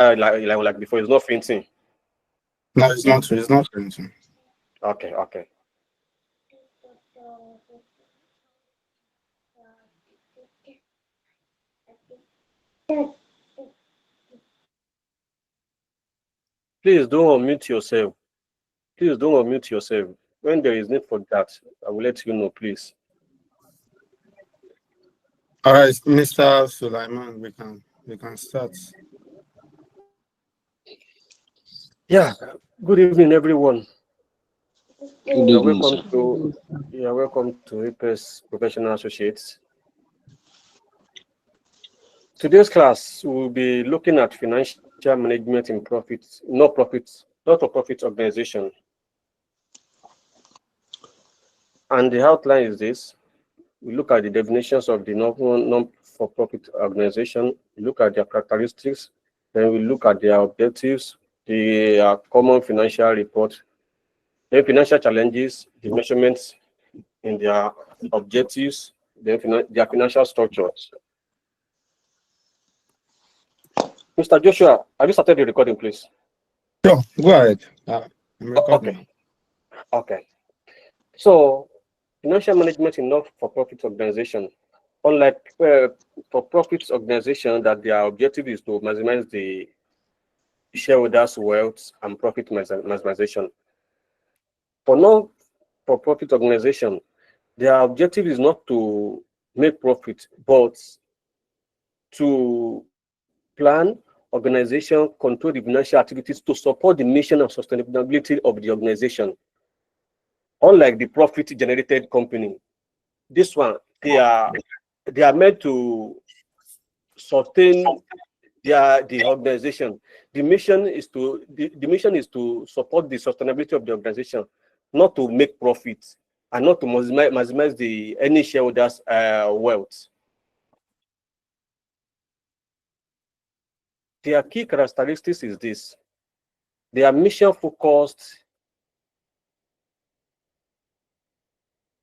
like before, it's not fainting. No, it's not. It's not printing. Okay, okay. Please don't unmute yourself. Please don't unmute yourself. When there is need for that, I will let you know, please. All right, Mr. Sulaiman, we can start. Yeah. Good evening, everyone. Good You're evening, welcome sir. to you're welcome to APES Professional Associates. Today's class will be looking at financial management in profits, not for profit organization. And the outline is this. We look at the definitions of the non-for-profit organization, we look at their characteristics, then we look at their objectives, the common financial report, then financial challenges, the measurements in their objectives, then their financial structures. Mr. Joshua, have you started the recording, please? Sure, go ahead. I'm recording. Okay, okay. So, financial management in not-for-profit organization, unlike for-profit organization that their objective is to maximize the shareholders' wealth and profit maximization. For non-for-profit organization, their objective is not to make profit, but to plan, organization, control the financial activities to support the mission and sustainability of the organization. Unlike the profit-generated company, this one they are meant to sustain the organization. The mission is to support the sustainability of the organization, not to make profits and not to maximize the any shareholders' wealth. Their key characteristics is this: they are mission focused.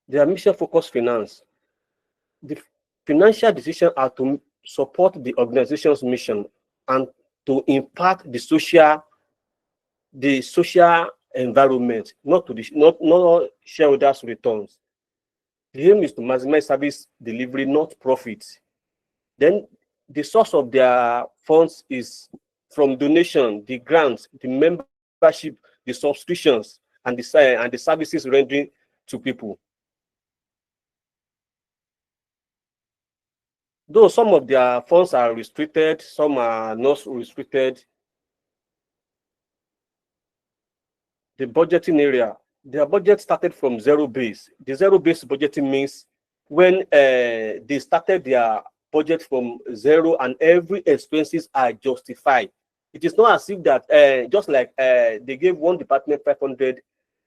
They are mission focused finance. The financial decisions are to support the organization's mission and to impact the social environment, not shareholders' returns. The aim is to maximize service delivery, not profit. Then the source of their funds is from donation, the grants, the membership, the subscriptions, and the services rendering to people. Though some of their funds are restricted, some are not restricted. The budgeting area, their budget started from zero base. The zero base budgeting means when they started their budget from zero and every expenses are justified. It is not as if that just like they gave one department 500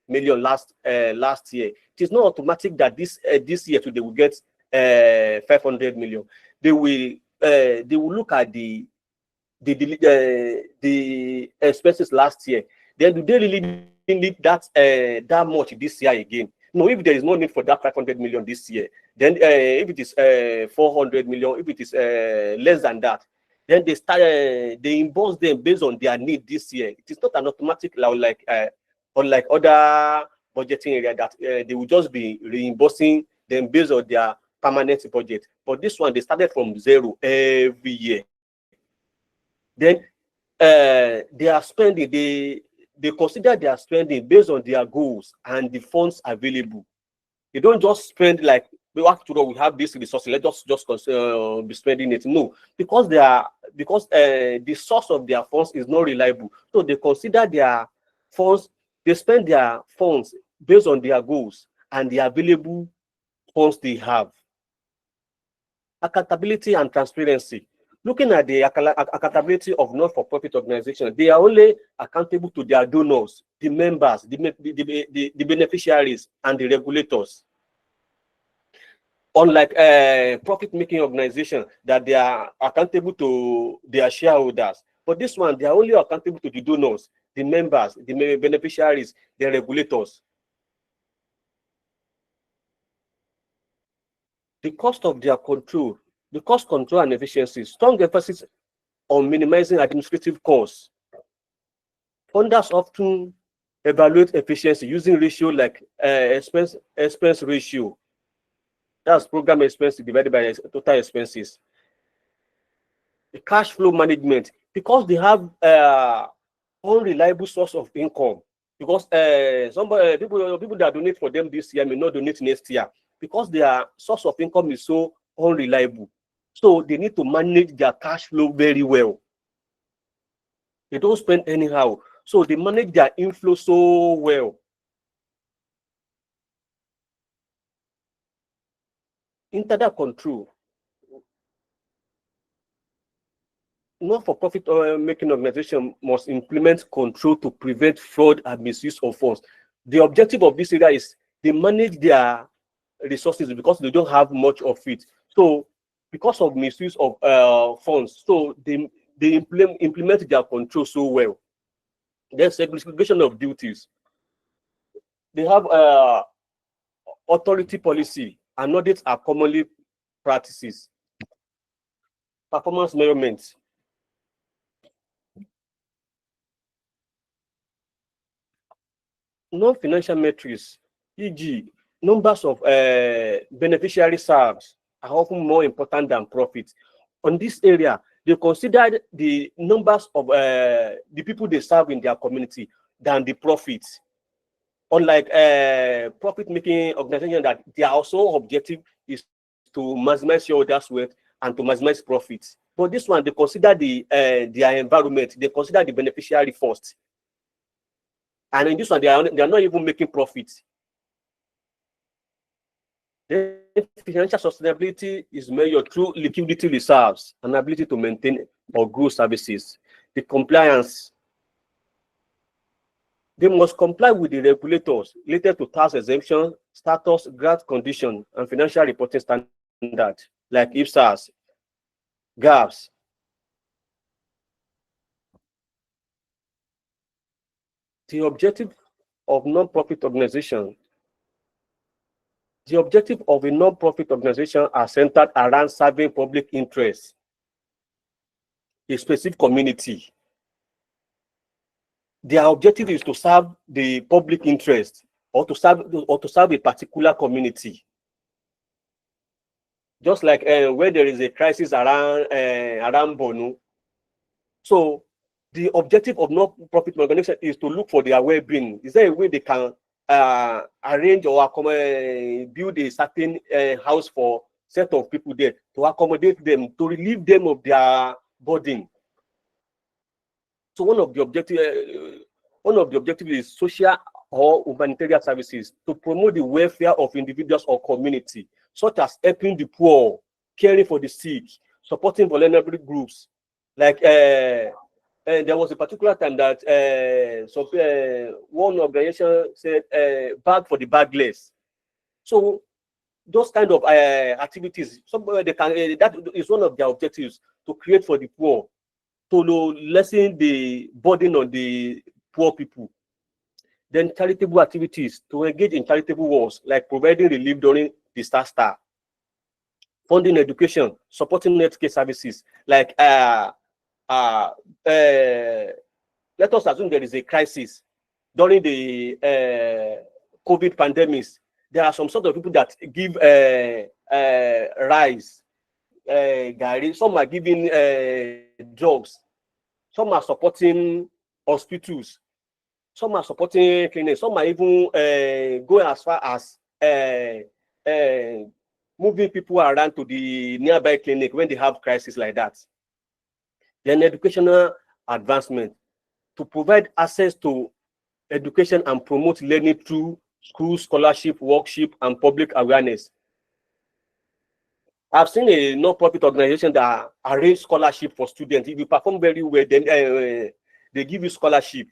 million last year. It is not automatic that this year too they will get 500 million. They will look at the expenses last year. Then do they really need that much this year again? No, if there is no need for that 500 million this year, then if it is 400 million, if it is less than that, then they start they reimburse them based on their need this year. It is not an automatic like unlike other budgeting area that they will just be reimbursing them based on their permanent budget. But this one, they started from zero every year. Then they are spending, they consider their spending based on their goals and the funds available. They don't just spend like, we have this resource, let's just be spending it. No, because the source of their funds is not reliable. So they consider their funds, they spend their funds based on their goals and the available funds they have. Accountability and transparency. Looking at the accountability of not-for-profit organizations, they are only accountable to their donors, the members, the beneficiaries, and the regulators. Unlike profit-making organizations, that they are accountable to their shareholders. But this one, they are only accountable to the donors, the members, the beneficiaries, the regulators. The cost of their control, the cost control and efficiency, strong emphasis on minimizing administrative costs. Funders often evaluate efficiency using ratio like expense ratio. That's program expense divided by total expenses. The cash flow management, because they have unreliable source of income. Because people that donate for them this year may not donate next year because their source of income is so unreliable. So they need to manage their cash flow very well. They don't spend anyhow. So they manage their inflow so well. Internal control. Not-for-profit making organization must implement control to prevent fraud and misuse of funds. The objective of this area is they manage their resources because they don't have much of it. So because of misuse of funds, so they implement their control so well. There's segregation of duties. They have authority policy and audits are commonly practices. Performance measurements. Non-financial metrics, e.g., numbers of beneficiary served are often more important than profits. On this area, they considered the numbers of the people they serve in their community than the profits. Unlike profit-making organizations, that their also objective is to maximize shareholders' wealth and to maximize profits. But this one, they consider their environment, they consider the beneficiary first. And in this one, they are not even making profits. The financial sustainability is measured through liquidity reserves and ability to maintain or grow services. The compliance, they must comply with the regulators related to tax exemption, status, grant condition, and financial reporting standards like IFSAS, GAPS. The objective of non-profit organization. The objective of a non-profit organization are centered around serving public interest, a specific community. Their objective is to serve the public interest or to serve a particular community. Just like where there is a crisis around Borno. So the objective of non-profit organization is to look for their well-being. Is there a way they can arrange or build a certain house for set of people there to accommodate them, to relieve them of their burden? So one of the objectives is social or humanitarian services to promote the welfare of individuals or community, such as helping the poor, caring for the sick, supporting vulnerable groups. Like there was a particular time that one organization said bag for the bagless. So those kind of activities, somewhere they can that is one of their objectives, to create for the poor, to lessen the burden on the poor people. Then charitable activities, to engage in charitable works like providing relief during disaster, funding education, supporting healthcare services like let us assume there is a crisis during the COVID pandemics. There are some sort of people that give rice, Gary. Some are giving drugs. Some are supporting hospitals. Some are supporting clinics. Some are even going as far as moving people around to the nearby clinic when they have crisis like that. Then educational advancement, to provide access to education and promote learning through school scholarship, workshop, and public awareness. I've seen a non-profit organization that arrange scholarship for students. If you perform very well, then they give you scholarship.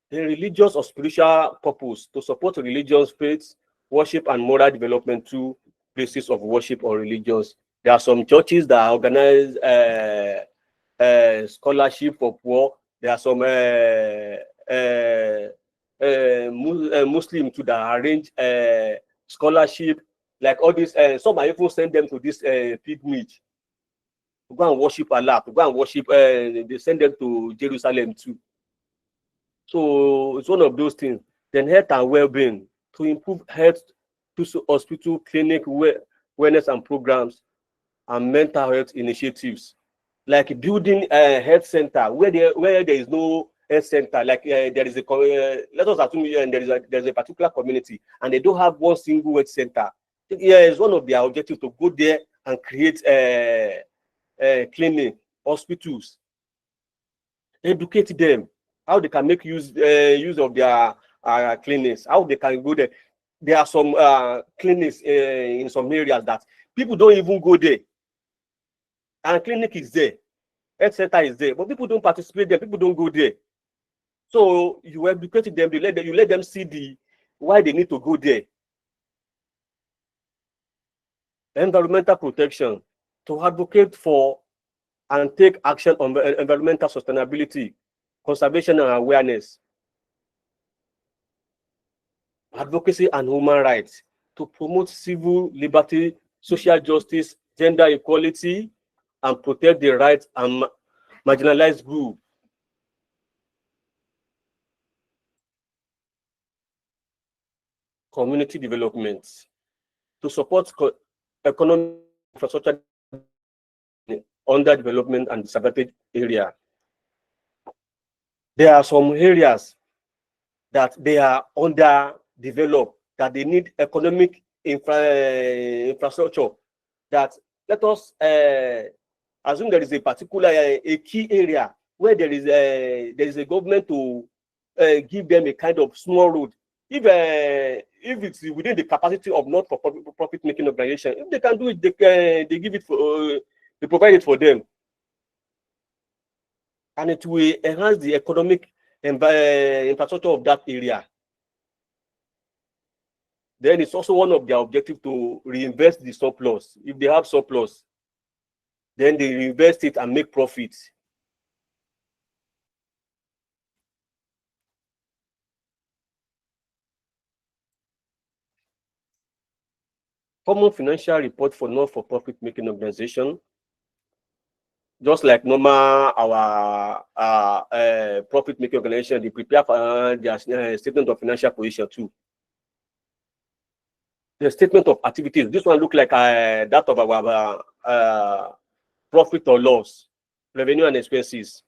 The religious or spiritual purpose, to support religious faith, worship, and moral development through places of worship or religions. There are some churches that organize scholarship for poor. There are some Muslim too that arrange scholarship, like all this. Some are even send them to this pilgrimage. to go and worship Allah, to go and worship, they send them to Jerusalem too. So it's one of those things. Then health and well-being, to improve health to hospital, clinic, wellness and programs, and mental health initiatives, like building a health center where there is no health center. Like there is a let us assume there is a particular community and they don't have one single health center. Yeah, it's one of their objectives to go there and create clinic, hospitals, educate them how they can make use of their clinics, how they can go there. There are some clinics in some areas that people don't even go there, and clinic is there, health center is there, but people don't participate there. People don't go there. So you educate them. You let them see why they need to go there. Environmental protection, to advocate for and take action on environmental sustainability, conservation and awareness. Advocacy and human rights, to promote civil liberty, social justice, gender equality, and protect the rights and marginalized groups. Community development, to support economic infrastructure underdevelopment and disadvantaged area. There are some areas that they are underdeveloped, that they need economic infrastructure. That let us assume there is a particular a key area where there is a government to give them a kind of small road. If it's within the capacity of not for profit making organization, if they can do it, they give it for they provide it for them, and it will enhance the economic infrastructure of that area. Then it's also one of their objectives to reinvest the surplus. If they have surplus, then they reinvest it and make profits. Common financial report for not-for-profit making organization. Just like normal our profit making organization, they prepare for their statement of financial position too. The statement of activities. This one look like that of our profit or loss, revenue and expenses.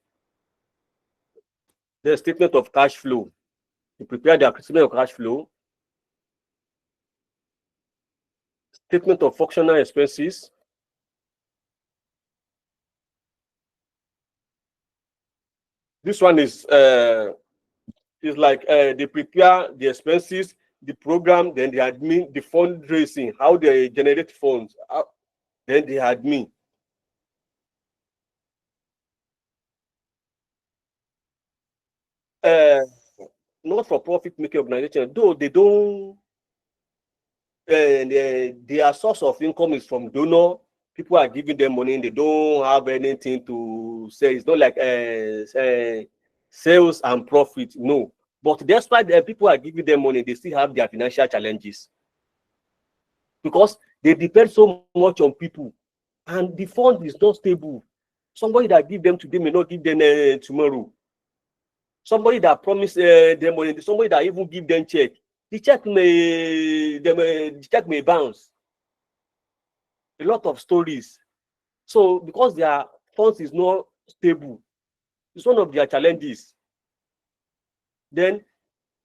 The statement of cash flow. They prepare their statement of cash flow. Statement of functional expenses. This one is like they prepare the expenses, the program, then the admin, the fundraising, how they generate funds, then the admin. Not for profit making organization, though they don't. Their source of income is from donor. People are giving them money, and they don't have anything to say. It's not like sales and profit, no. But despite people are giving them money, they still have their financial challenges because they depend so much on people, and the fund is not stable. Somebody that give them today may not give them tomorrow. Somebody that promised them money, somebody that even give them check, the check may bounce. A lot of stories. So because their funds is not stable, it's one of their challenges. Then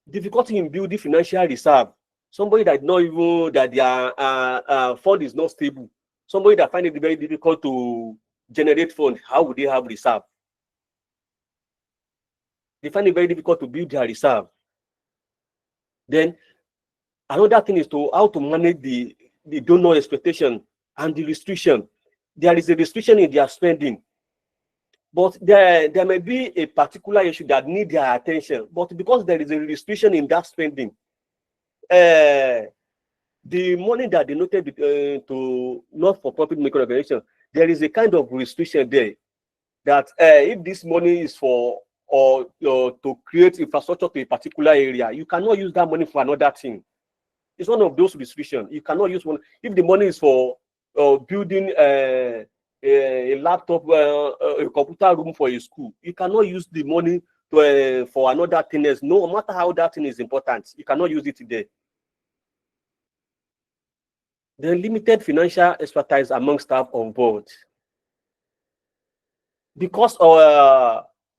difficulty in building financial reserve. Somebody that not even that their fund is not stable. Somebody that find it very difficult to generate funds. How would they have reserve? They find it very difficult to build their reserve. Then another thing is how to manage the donor expectation and the restriction. There is a restriction in their spending, but there may be a particular issue that need their attention. But because there is a restriction in that spending, the money that they noted to not-for-profit making organization, there is a kind of restriction there that if this money is for or to create infrastructure to a particular area, you cannot use that money for another thing. It's one of those restrictions. You cannot use one if the money is for building a laptop, a computer room for a school. You cannot use the money to, for another thing else. No matter how that thing is important, you cannot use it there. The limited financial expertise among staff on board. Because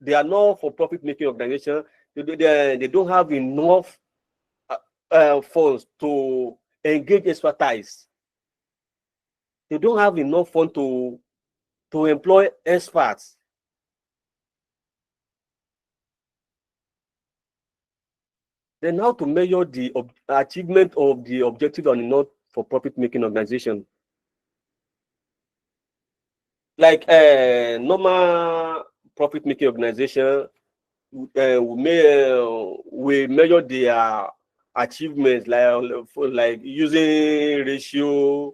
they are not for profit making organization, they don't have enough funds to engage expertise. They don't have enough funds to employ experts. Then how to measure the achievement of the objective on a not for profit making organization? Like normal profit making organization, we measure their achievements like using ratio,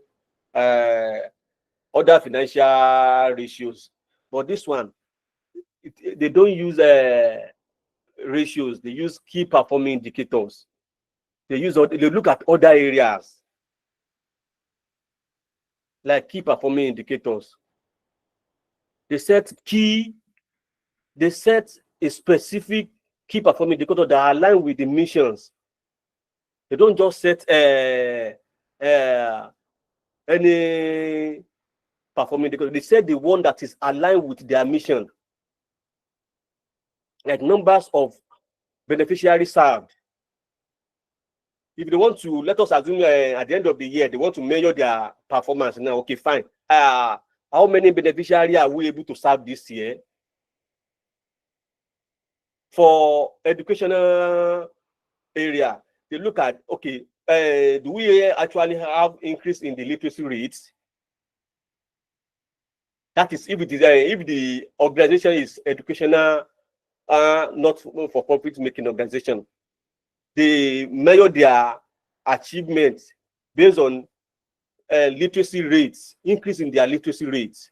other financial ratios. But this one, they don't use ratios. They use key performing indicators. They look at other areas like key performing indicators. They set a specific key performing indicator that align with the missions. They don't just set any performing indicator. They set the one that is aligned with their mission, like numbers of beneficiaries served. If they want to, let us assume at the end of the year, they want to measure their performance now. Okay, fine. How many beneficiaries are we able to serve this year? For educational area, they look at, okay, do we actually have increase in the literacy rates? That is, if the organization is educational, not for profit making organization. They measure their achievements based on literacy rates, increase in their literacy rates.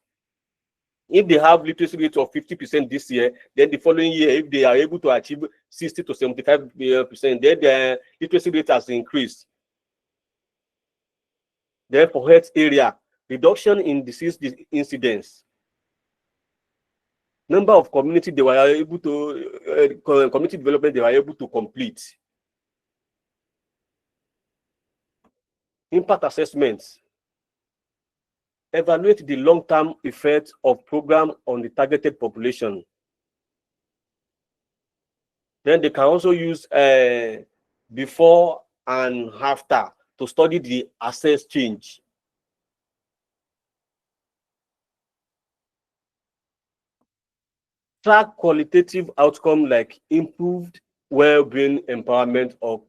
If they have literacy rate of 50% this year, then the following year, if they are able to achieve 60 to 75%, then their literacy rate has increased. Then for health area, reduction in disease incidence. Number of community they were able to community development they were able to complete. Impact assessments. Evaluate the long-term effect of program on the targeted population. Then they can also use before and after to study the access change. Track qualitative outcome like improved well-being, empowerment, or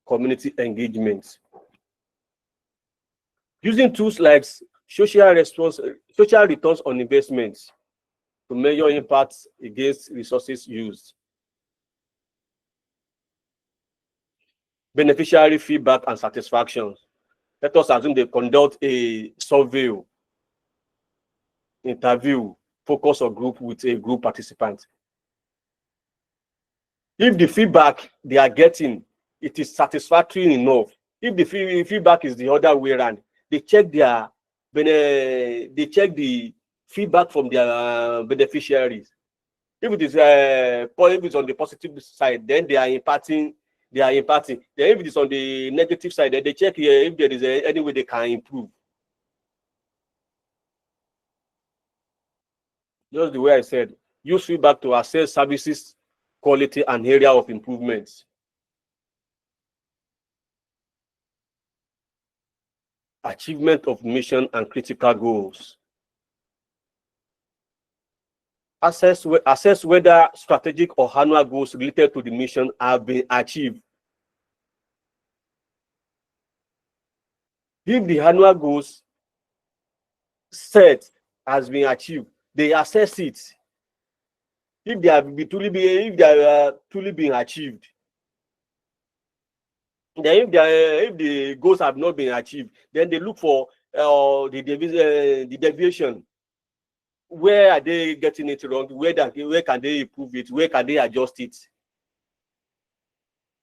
community engagement. Using tools like social returns on investments to measure impacts against resources used. Beneficiary feedback and satisfaction. Let us assume they conduct a survey, interview, focus or group with a group participant. If the feedback they are getting, it is satisfactory enough. If the feedback is the other way around, they check the feedback from their beneficiaries. If it is if it's on the positive side, then they are imparting. Then if it is on the negative side, then they check here if there is any way they can improve. Just the way I said, use feedback to assess services quality and area of improvements. Achievement of mission and critical goals. Assess whether strategic or annual goals related to the mission have been achieved. If the annual goals set has been achieved, they assess it. If they have truly been achieved, then if the goals have not been achieved, then they look for the deviation. Where are they getting it wrong? Where can they improve it? Where can they adjust it?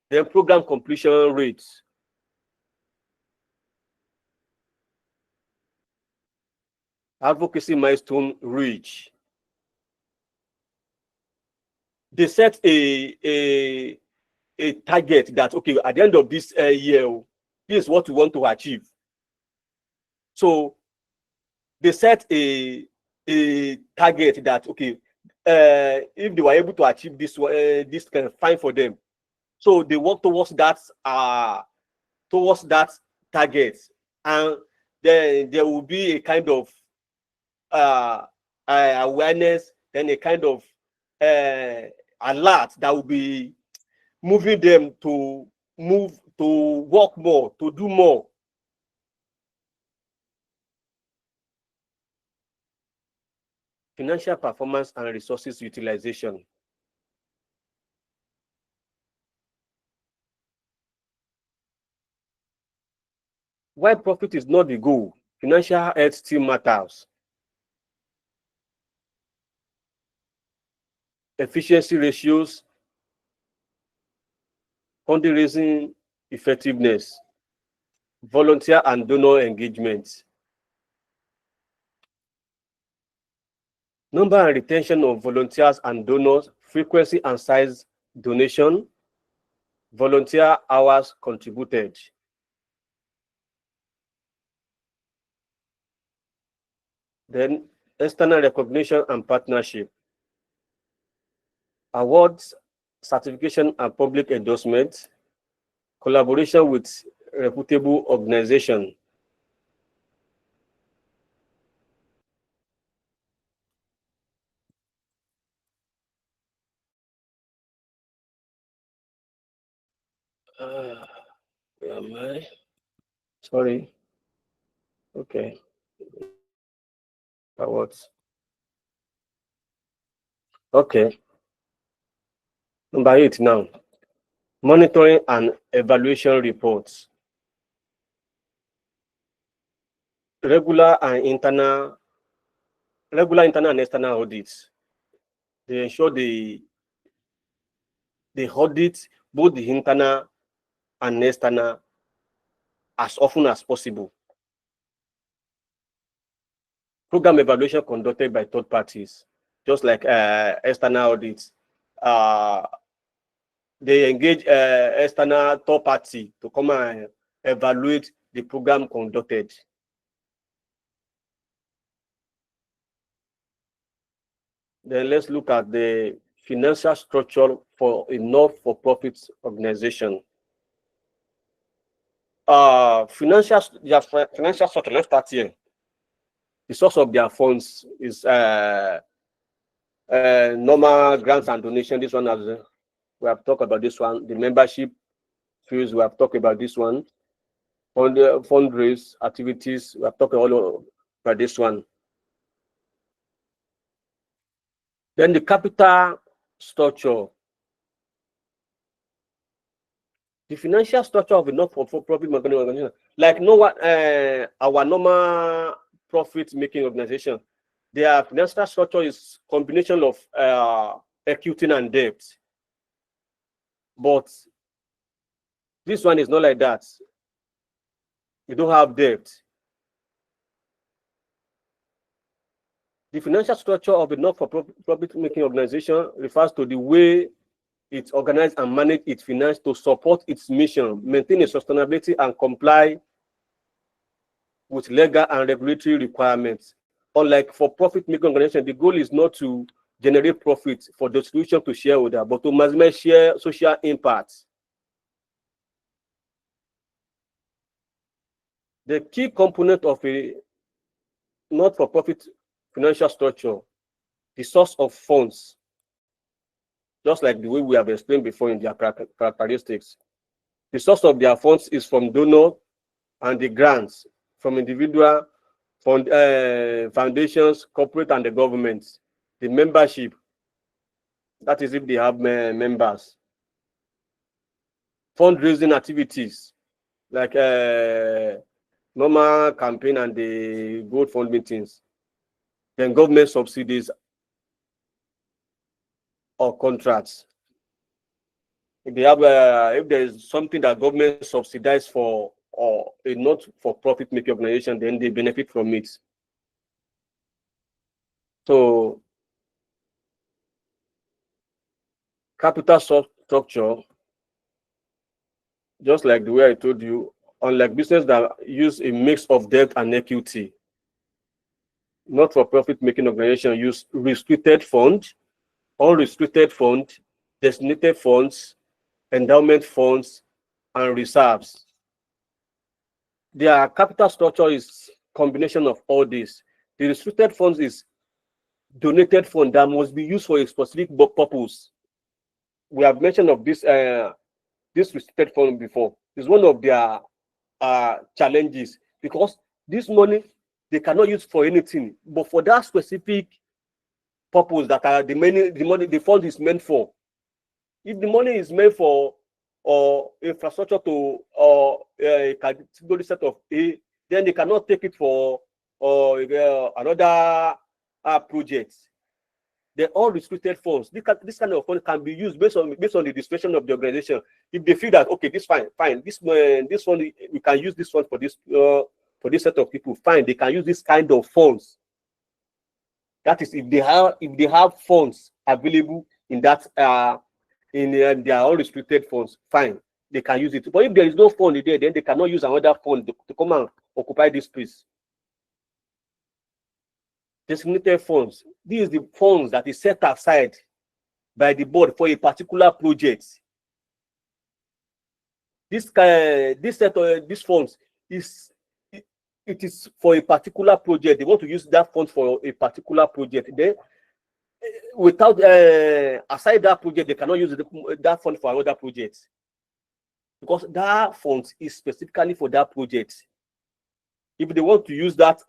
Then program completion rates. advocacy milestone reach. They set a target that, okay, at the end of this year, this is what we want to achieve. So they set a target that, okay, if they were able to achieve this, this can fine for them. So they work towards that target, and then there will be a kind of awareness, then a kind of alert that will be moving them to work more, to do more. Financial performance and resources utilization. While profit is not the goal, financial health still matters. Efficiency ratios, fundraising effectiveness, volunteer and donor engagement. Number and retention of volunteers and donors, frequency and size donation, volunteer hours contributed. Then external recognition and partnership. Awards, certification and public endorsement, collaboration with reputable organization. Where am I? Sorry. Okay. Awards. Okay. Number 8 now. Monitoring and evaluation reports. Regular internal and external audits. They ensure they audit both the internal and external as often as possible. Program evaluation conducted by third parties, just like external audits. They engage external third party to come and evaluate the program conducted. Then let's look at the financial structure for a not-for-profit organization. Financial structure, let's start here. The source of their funds is normal grants and donations. This one, has we have talked about this one. The membership fees, we have talked about this one. Fundraise activities, we have talked all about this one. Then the capital structure. The financial structure of a not-for-profit organization, like our normal profit-making organization, their financial structure is combination of equity and debt. But this one is not like that. You don't have debt. The financial structure of a not-for-profit making organization refers to the way it organizes and manages its finance to support its mission, maintain its sustainability, and comply with legal and regulatory requirements. Unlike for-profit making organization, the goal is not to generate profit for distribution to shareholders, but to maximize social impact. The key component of a not-for-profit financial structure, the source of funds, just like the way we have explained before in their characteristics. The source of their funds is from donor and the grants from individual foundations, corporate, and the government. The membership, that is if they have members. Fundraising activities, like normal campaign and the gold fund meetings. Then government subsidies or contracts. If they have, if there is something that government subsidizes for or a not-for-profit making organization, then they benefit from it. So capital structure, just like the way I told you, unlike business that use a mix of debt and equity, not-for-profit making organization use restricted fund, unrestricted fund, designated funds, endowment funds, and reserves. Their capital structure is combination of all this. The restricted funds is donated fund that must be used for a specific purpose. We have mentioned of this restricted fund before. It's one of their challenges, because this money they cannot use for anything, but for that specific purpose that are the fund is meant for. If the money is meant for infrastructure to a category set of A, then they cannot take it for another project. They're all restricted funds. This kind of fund can be used based on the discretion of the organization. If they feel that okay, this fine, this one we can use this one for this set of people, fine, they can use this kind of funds. That is, if they have funds available in that in their unrestricted funds, fine, they can use it. But if there is no fund there, then they cannot use another fund to come and occupy this space. Designated funds. This is the funds that is set aside by the board for a particular project. This funds it is for a particular project. They want to use that fund for a particular project. Then, without aside that project, they cannot use that fund for another project, because that fund is specifically for that project. If they want to use that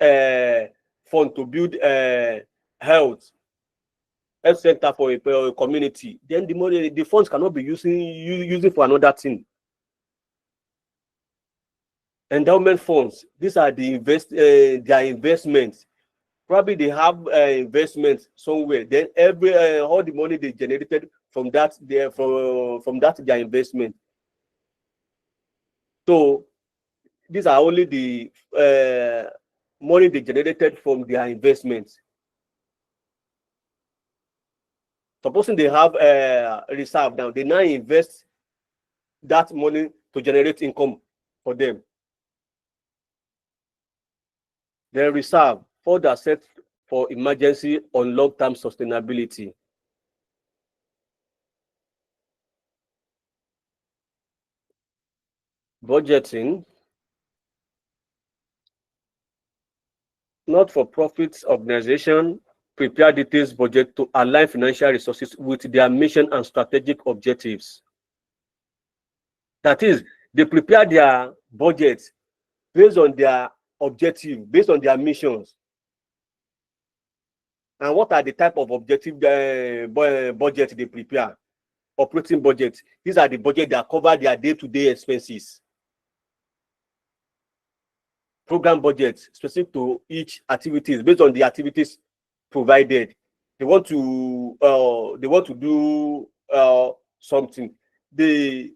fund to build health center for a community, then the funds cannot be using for another thing. Endowment funds, these are the their investments. Probably they have investments somewhere. Then all the money they generated from that their investment. So these are only the money they generated from their investments. Supposing they have a reserve now, they now invest that money to generate income for them. Then reserve further set for emergency on long-term sustainability. Budgeting. Not-for-profit organization prepare detailed budget to align financial resources with their mission and strategic objectives. That is, they prepare their budget based on their objective, based on their missions. And what are the type of objective budget they prepare? Operating budget. These are the budget that cover their day-to-day expenses. Program budget specific to each activities based on the activities provided. They want to do something. They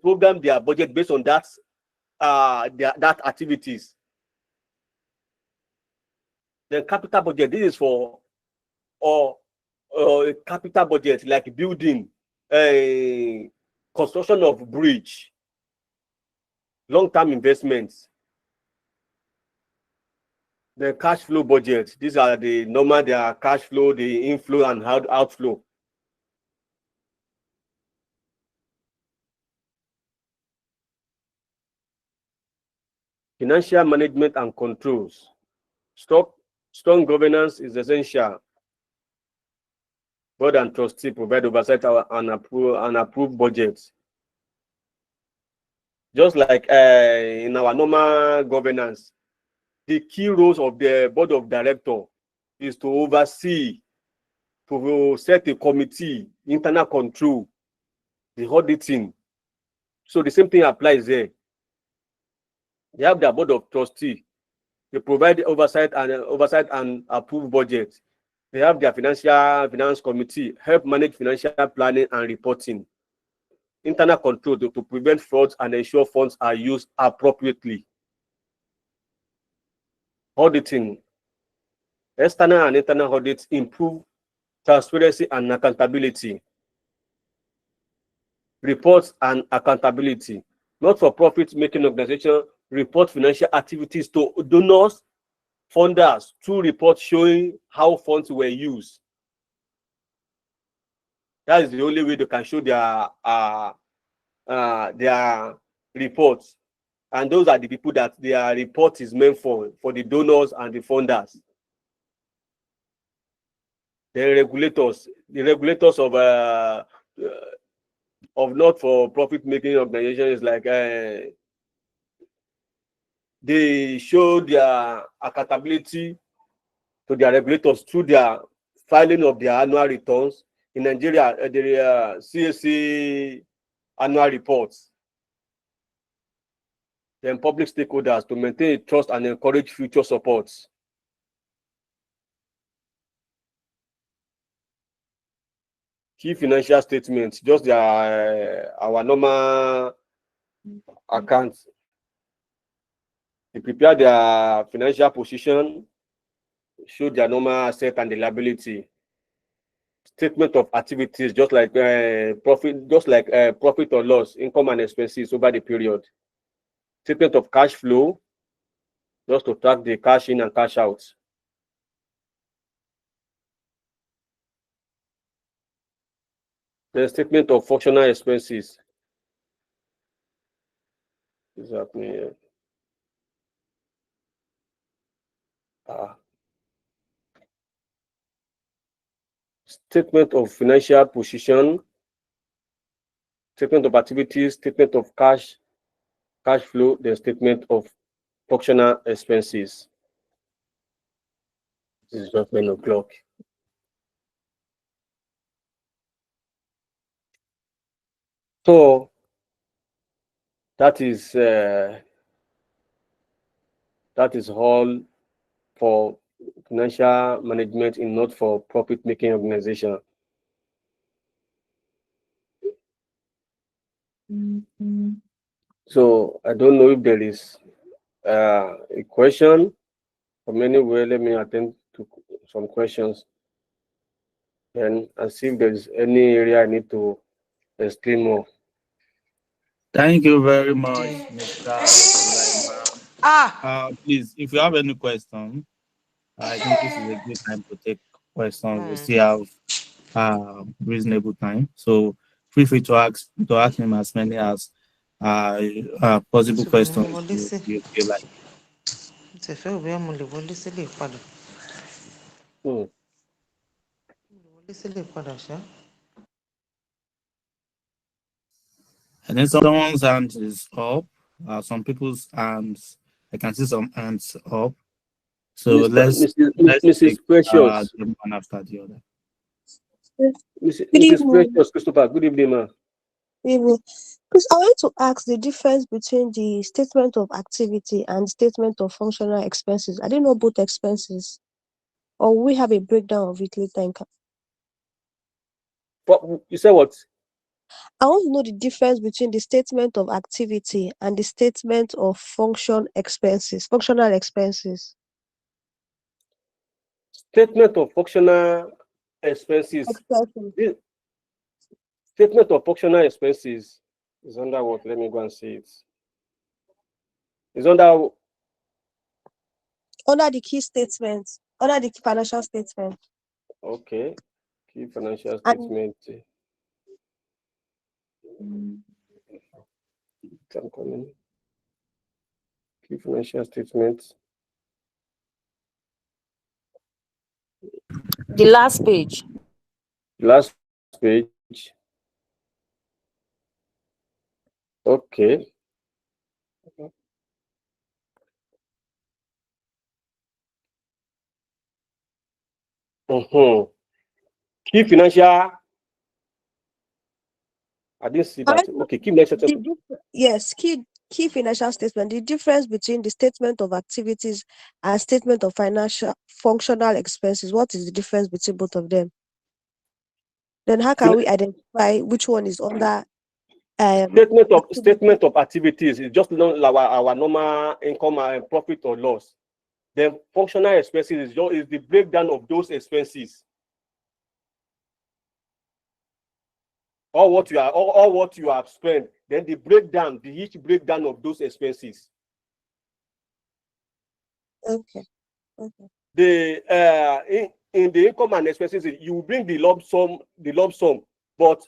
program their budget based on that that activities. Then capital budget. This is for a capital budget like building, construction of bridge, long-term investments. The cash flow budget. These are the normal, their cash flow, the inflow and outflow. Financial management and controls. Strong governance is essential. Board and trustee provide oversight and approve budgets. Just like in our normal governance, the key roles of the board of directors is to oversee, to set a committee, internal control, the auditing. So the same thing applies there. They have their board of trustees. They provide oversight and approve budget. They have their finance committee, help manage financial planning and reporting. Internal control to prevent frauds and ensure funds are used appropriately. Auditing. External and internal audits improve transparency and accountability. Reports and accountability. Not-for-profit making organization report financial activities to donors, funders, through reports showing how funds were used. That is the only way they can show their reports. And those are the people that their report is meant for the donors and the funders. The regulators of not-for-profit making organizations, like they show their accountability to their regulators through their filing of their annual returns. In Nigeria, the CAC annual reports. Then public stakeholders to maintain trust and encourage future supports. Key financial statements, just their our normal accounts. They prepare their financial position, show their normal asset and the liability. Statement of activities, just like profit or loss, income and expenses over the period. Statement of cash flow, just to track the cash in and cash out. The statement of functional expenses. Is happening here. Statement of financial position, statement of activities, statement of cash flow, the statement of functional expenses. This is just 9 o'clock. So that is all for financial management in not-for-profit making organization. So I don't know if there is a question from anywhere. Let me attend to some questions and see if there is any area I need to explain more. Thank you very much, Mr. Sulaiman. Please, if you have any question, I think this is a good time to take questions. We still have reasonable time, so feel free to ask him as many as possible questions you feel like. And then someone's hand is up. Some people's hands, I can see some hands up. So let's Mrs. Precious. one after the other. Mrs. Precious, Christopher, good evening, ma'am. Good evening. Please, I want to ask the difference between the statement of activity and statement of functional expenses. I didn't know both expenses. Or we have a breakdown of it later. You said what? I want to know the difference between the statement of activity and the statement of functional expenses. Statement of functional expenses. Statement of functional expenses is under what? Let me go and see it. It's under the key statement, under the financial statement. Okay, key financial statement. Key financial statement. The last page. Last page. Okay. Key financial. I didn't see that. Okay, key financial statement. Yes, key financial statement. The difference between the statement of activities and statement of functional expenses. What is the difference between both of them? Then how can we identify which one is under statement of activities is just our normal income and profit or loss. Then functional expenses is the breakdown of those expenses. All what you have spent, then the breakdown, each breakdown of those expenses. Okay. Okay. In the income and expenses, you bring the lump sum, but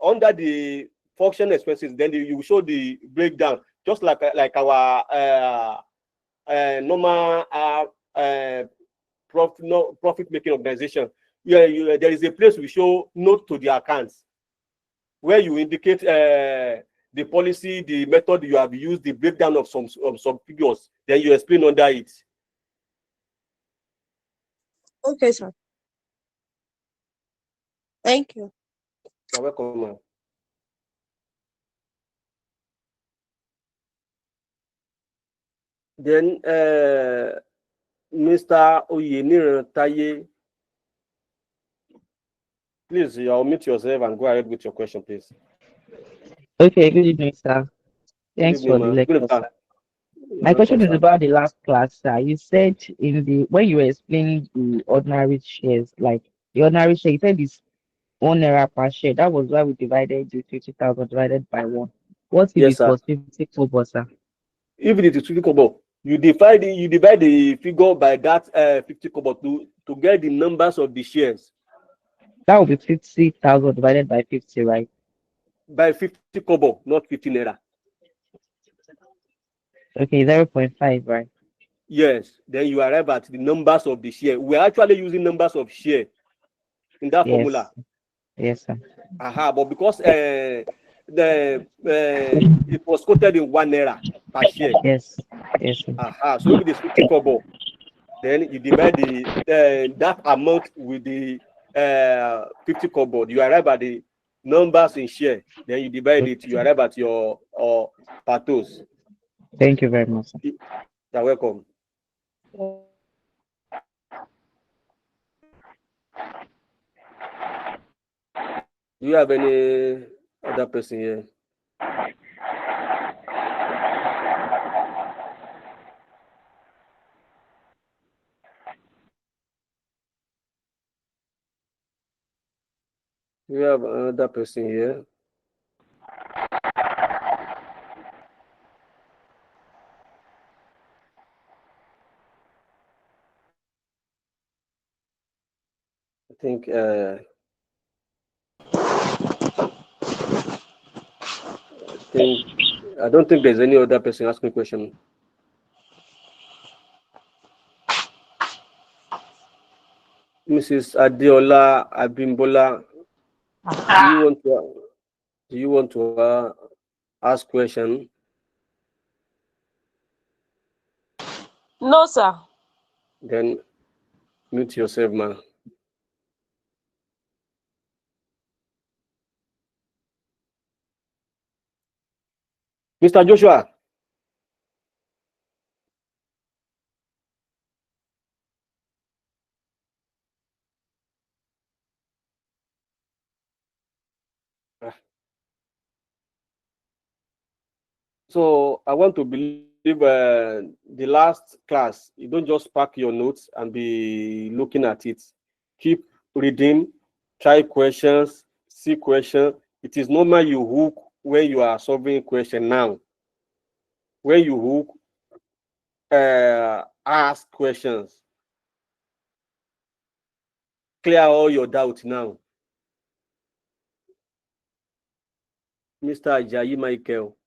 under the function expenses, then you show the breakdown, just like our normal profit making organization. There is a place we show note to the accounts, where you indicate the policy, the method you have used, the breakdown of some figures. Then you explain under it. Okay, sir. Thank you. You're welcome, ma'am. Then Mr. Oyeniran Taye, please, you'll mute yourself and go ahead with your question, please. Okay, good evening, sir. Good Thanks evening, for the ma'am. Good lecture, evening, sir. You're My question welcome, is sir. about the last class, sir. You said when you were explaining the ordinary shares, like the ordinary share, you said it's ₦1 per share. That was why we divided the 50,000 divided by 1. What if Yes, it sir. was 50 kobo, sir? If it is 50 kobo, you divide the figure by that 50 kobo to get the numbers of the shares. That would be 50,000 divided by 50, right? By 50 kobo, not 50 naira. Okay, 0.5, right? Yes, then you arrive at the numbers of the share. We're actually using numbers of share in that Yes. formula. Yes, sir. But because it was quoted in 1 naira per share. Yes. Yes, sir. So if it is 50 kobo, then you divide that amount with the 50 kobo. You arrive at the numbers in share. Then you divide it. You arrive at your patos. Thank you very much, sir. You're welcome. Do you have any other person here? Do you have another person here? I think I don't think there's any other person asking a question. Mrs. Adeola Abimbola, do you want to ask question? No, sir. Then mute yourself, man. Mr. Joshua. So I want to believe the last class, you don't just pack your notes and be looking at it. Keep reading, try questions, see questions. It is normal you hook when you are solving question now. When you hook, ask questions. Clear all your doubts now. Mr. Ajayi Michael,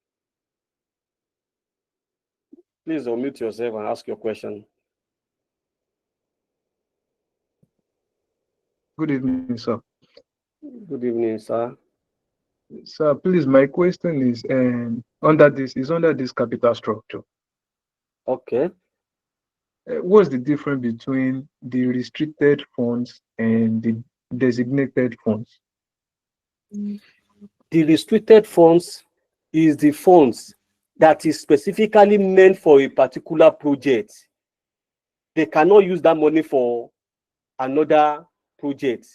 please unmute yourself and ask your question. Good evening, sir. Good evening, sir. Sir, please, my question is under this capital structure. Okay. What's the difference between the restricted funds and the designated funds? The restricted funds is the funds that is specifically meant for a particular project. They cannot use that money for another project.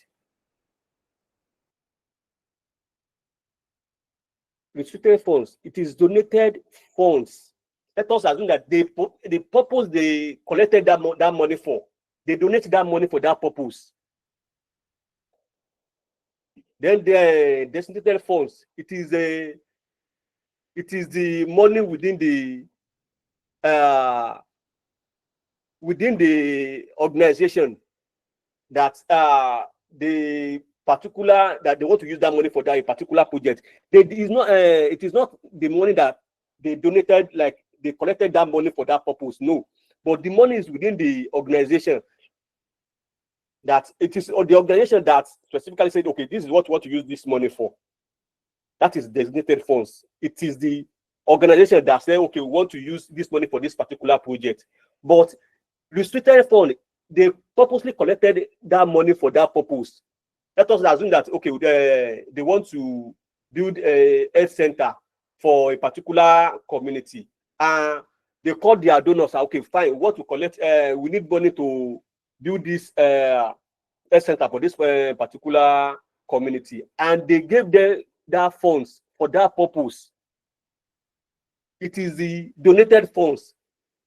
Restricted funds, it is donated funds let us assume that the purpose they collected that money for, they donate that money for that purpose. Then the designated funds, it is the money within the organization that the particular that they want to use that money for that particular project. It is not the money that they donated, like they collected that money for that purpose. No, but the money is within the organization. That it is the organization that specifically said, okay, this is what we want to use this money for. That is designated funds. It is the organization that said, okay, we want to use this money for this particular project. But restricted fund, they purposely collected that money for that purpose. Let us assume that, okay, they want to build a health center for a particular community, and they call their donors. Okay, fine, what to collect? We need money to build this health center for this particular community, and they gave them that funds for that purpose. It is the donated funds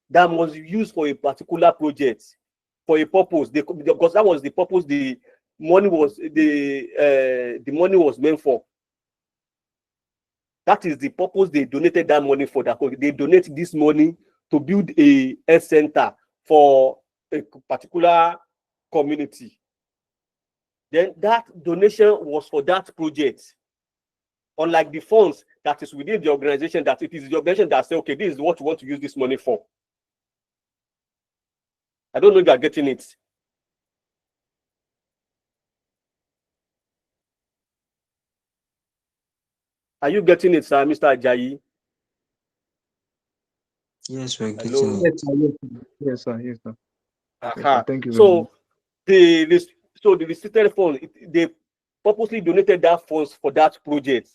that must be used for a particular project, for a purpose. Because that was the purpose the money was meant for. That is the purpose they donated that money for. That they donate this money to build a health center for a particular community. Then that donation was for that project. Unlike the funds that is within the organization, that it is the organization that say, okay, this is what we want to use this money for. I don't know if you are getting it. Are you getting it, sir, Mr. Ajayi? Yes, we're Hello. getting it. Yes, sir. Yes, sir. Yes, sir. Thank you very much. The restricted fund, they purposely donated that funds for that project.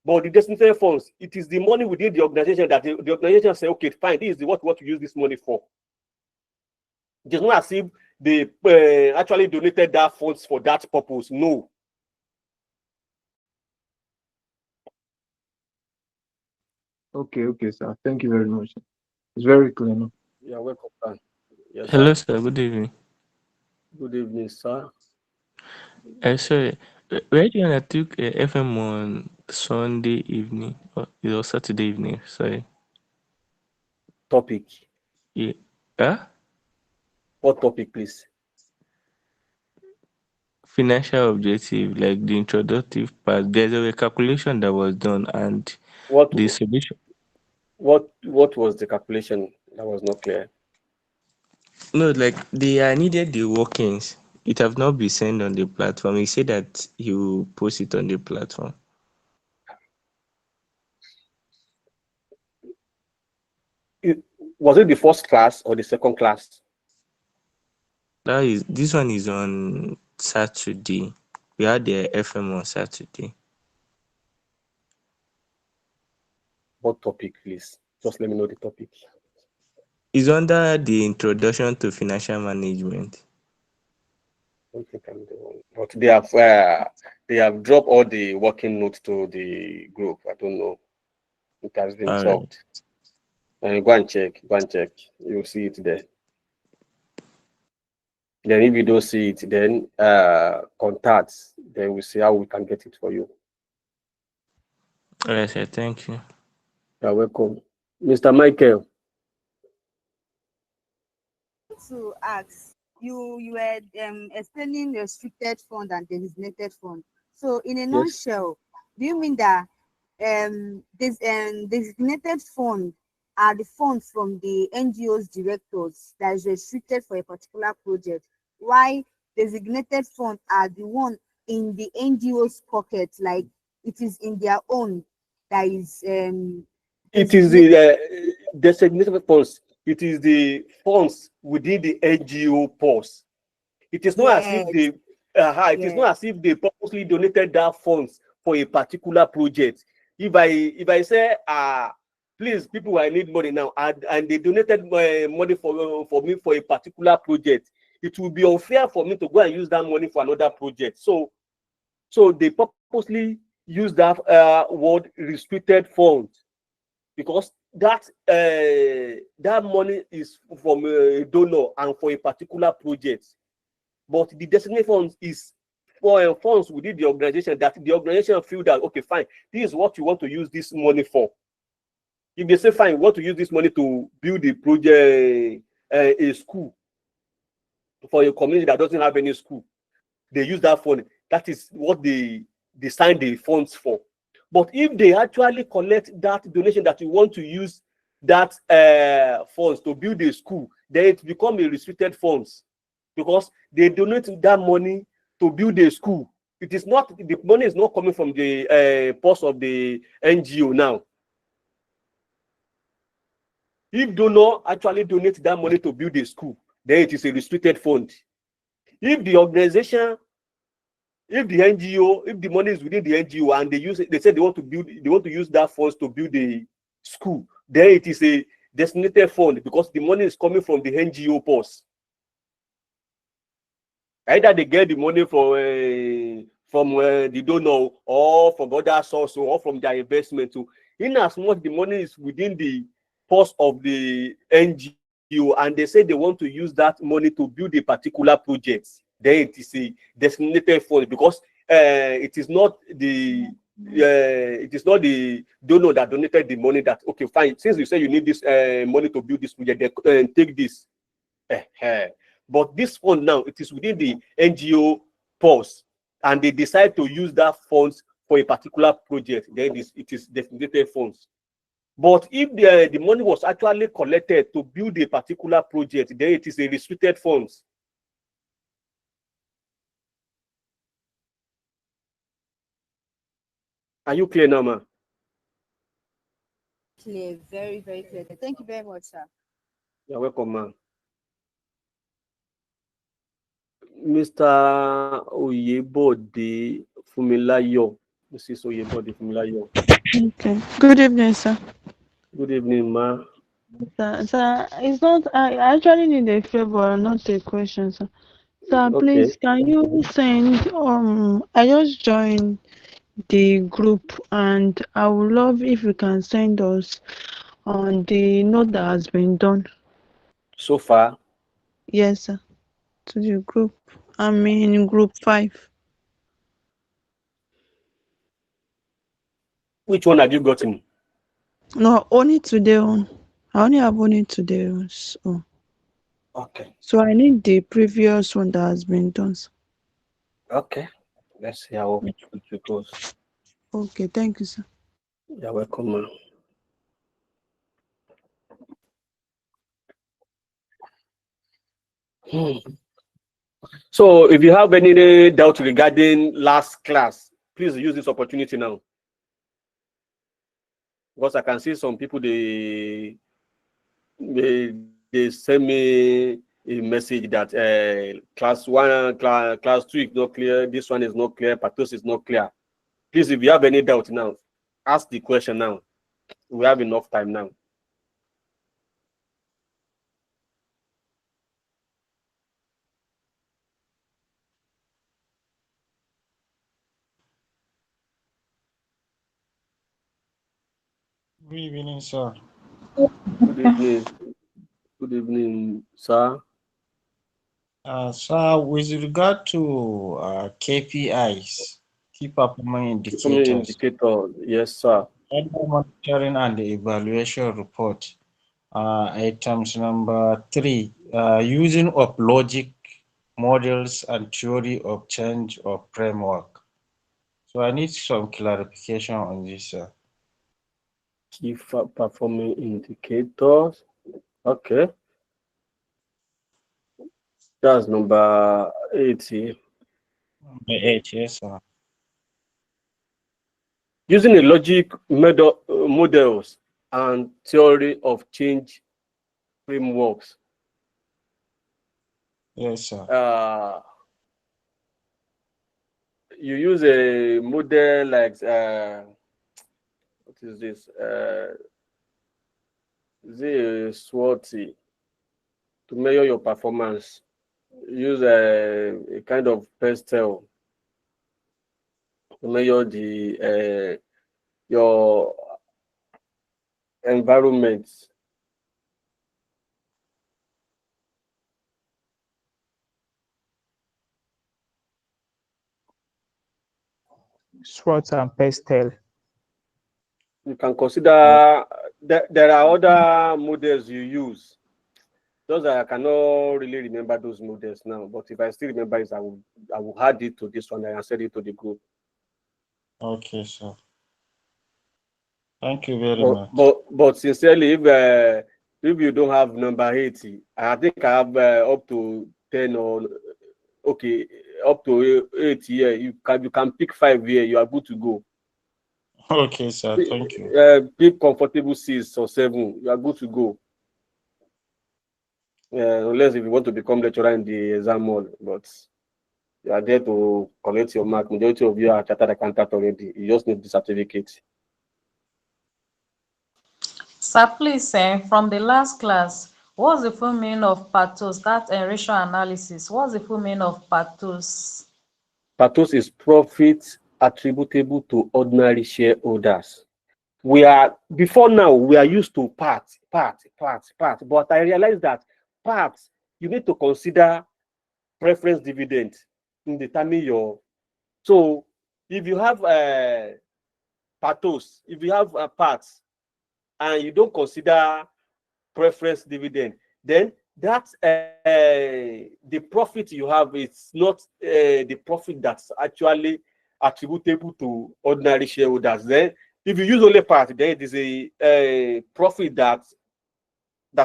But the designated funds, it is the money within the organization that the organization say, okay, fine, this is what we want to use this money for. It is not as if they actually donated that funds for that purpose. No. Okay, sir. Thank you very much. It's very clear now. You're welcome, sir. Yes, Hello, sir. sir. Good evening. Good evening, sir. Sorry, where do you wanna took FM on Sunday evening or it was Saturday evening? Sorry. Topic. Yeah. Huh? What topic, please? Financial objective, like the introductive part. There's a calculation that was done, and What the solution. what was the calculation? That was not clear. No, like they needed the workings. It have not been sent on the platform. He said that he will post it on the platform. Was it the first class or the second class? This one is on Saturday. We had the FM on Saturday. What topic, please? Just let me know the topic. It's under the introduction to financial management. I don't think I'm the one. But they have dropped all the working notes to the group. I don't know. It has been All solved. Go and check. Go and check. You'll see it there. Then if you don't see it, then contact. Then we'll see how we can get it for you. All right, sir. Thank you. You're welcome. Mr. Michael. To ask, you were explaining restricted fund and designated fund. So in a nutshell, do you mean that this designated fund are the funds from the NGO's directors that is restricted for a particular project, while designated funds are the one in the NGO's pocket, like it is in their own, that is it is the designated funds. It is the funds within the NGO purse. It is not as if they it is not as if they purposely donated that funds for a particular project. If I say please, people, I need money now, and they donated money for me for a particular project, it will be unfair for me to go and use that money for another project. So they purposely use that word restricted funds, because that that money is from a donor and for a particular project, but the designated funds is for funds within the organization that the organization feel that, okay, fine, this is what you want to use this money for. If they say, fine, we want to use this money to build a project, a school for a community that doesn't have any school, they use that fund. That is what they sign the funds for. But if they actually collect that donation that you want to use that funds to build a school, then it becomes a restricted funds, because they donate that money to build a school. It is not, the money is not coming from the purse of the NGO now. If donor actually donate that money to build a school, then it is a restricted fund. If the organization, if the NGO, if the money is within the NGO and they use it, they say they want to use that funds to build a school, then it is a designated fund, because the money is coming from the NGO purse. Either they get the money from the donor, or from other sources, or from their investment too. In as much the money is within the purse of the NGO and they say they want to use that money to build a particular project, then it is a designated fund, because it is not the donor that donated the money that, okay, fine, since you say you need this money to build this project, then take this. But this fund now, it is within the NGO purse, and they decide to use that funds for a particular project, then it is designated funds. But if the money was actually collected to build a particular project, then it is a restricted funds. Are you clear now, ma'am? Clear, very, very clear. Thank you very much, sir. You're welcome, ma'am. Mr. Oyebode Fumilayo. Mrs. Oyebode Fumilayo. Okay. Good evening, sir. Good evening, ma. Sir, it's not. I actually need a favor, not a question, sir. Sir, Okay. please, can you send? I just joined the group, and I would love if you can send us on the note that has been done. So far? Yes, sir. To the group. I'm in group 5. Which one have you gotten? No, only today on. I only have only today on. So. Okay. So I need the previous one that has been done, sir. Okay. Let's see how it goes. Okay, thank you, sir. You're welcome, ma'am. So if you have any doubt regarding last class, please use this opportunity now. Because I can see some people, they send me a message that class 1, class 2 is not clear, this one is not clear, Patos is not clear. Please, if you have any doubt now, ask the question now. We have enough time now. Good evening, sir. Good evening. Good evening, sir. Sir, with regard to KPIs, key performance Indicator, yes, sir. Monitoring and evaluation report, items number 3, using of logic, models, and theory of change of framework. So I need some clarification on this, sir. Key performing indicators. Okay. That's number 80. Number 8, yes, sir. Using a logic models and theory of change frameworks. Yes, sir. You use a model like what is this? SWOT to measure your performance. Use a kind of pastel to measure the your environment. SWOT and PESTEL. You can consider there are other models you use. Those I cannot really remember those models now, but if I still remember it, I will add it to this one and send it to the group. Okay, sir. Thank you very much. But sincerely, if you don't have number 80, I think I have up to 10 or okay, up to 8 here. You can pick 5 here. You are good to go. Okay, sir. Thank you. Pick comfortable 6 or 7. You are good to go. Unless if you want to become lecturer in the exam hall, but you are there to collect your mark. Majority of you are chartered accountant already. You just need the certificate. Sir, please, from the last class, what's the full meaning of PATOS, that ratio analysis? What's the full meaning of PATOS? PATOS is profit attributable to ordinary shareholders. Before now, we are used to part, but I realized that parts, you need to consider preference dividend in determining your. So if you have PATOS, if you have parts, and you don't consider preference dividend, then that's the profit you have is not the profit that's actually attributable to ordinary shareholders. Then if you use only part, then it is a profit that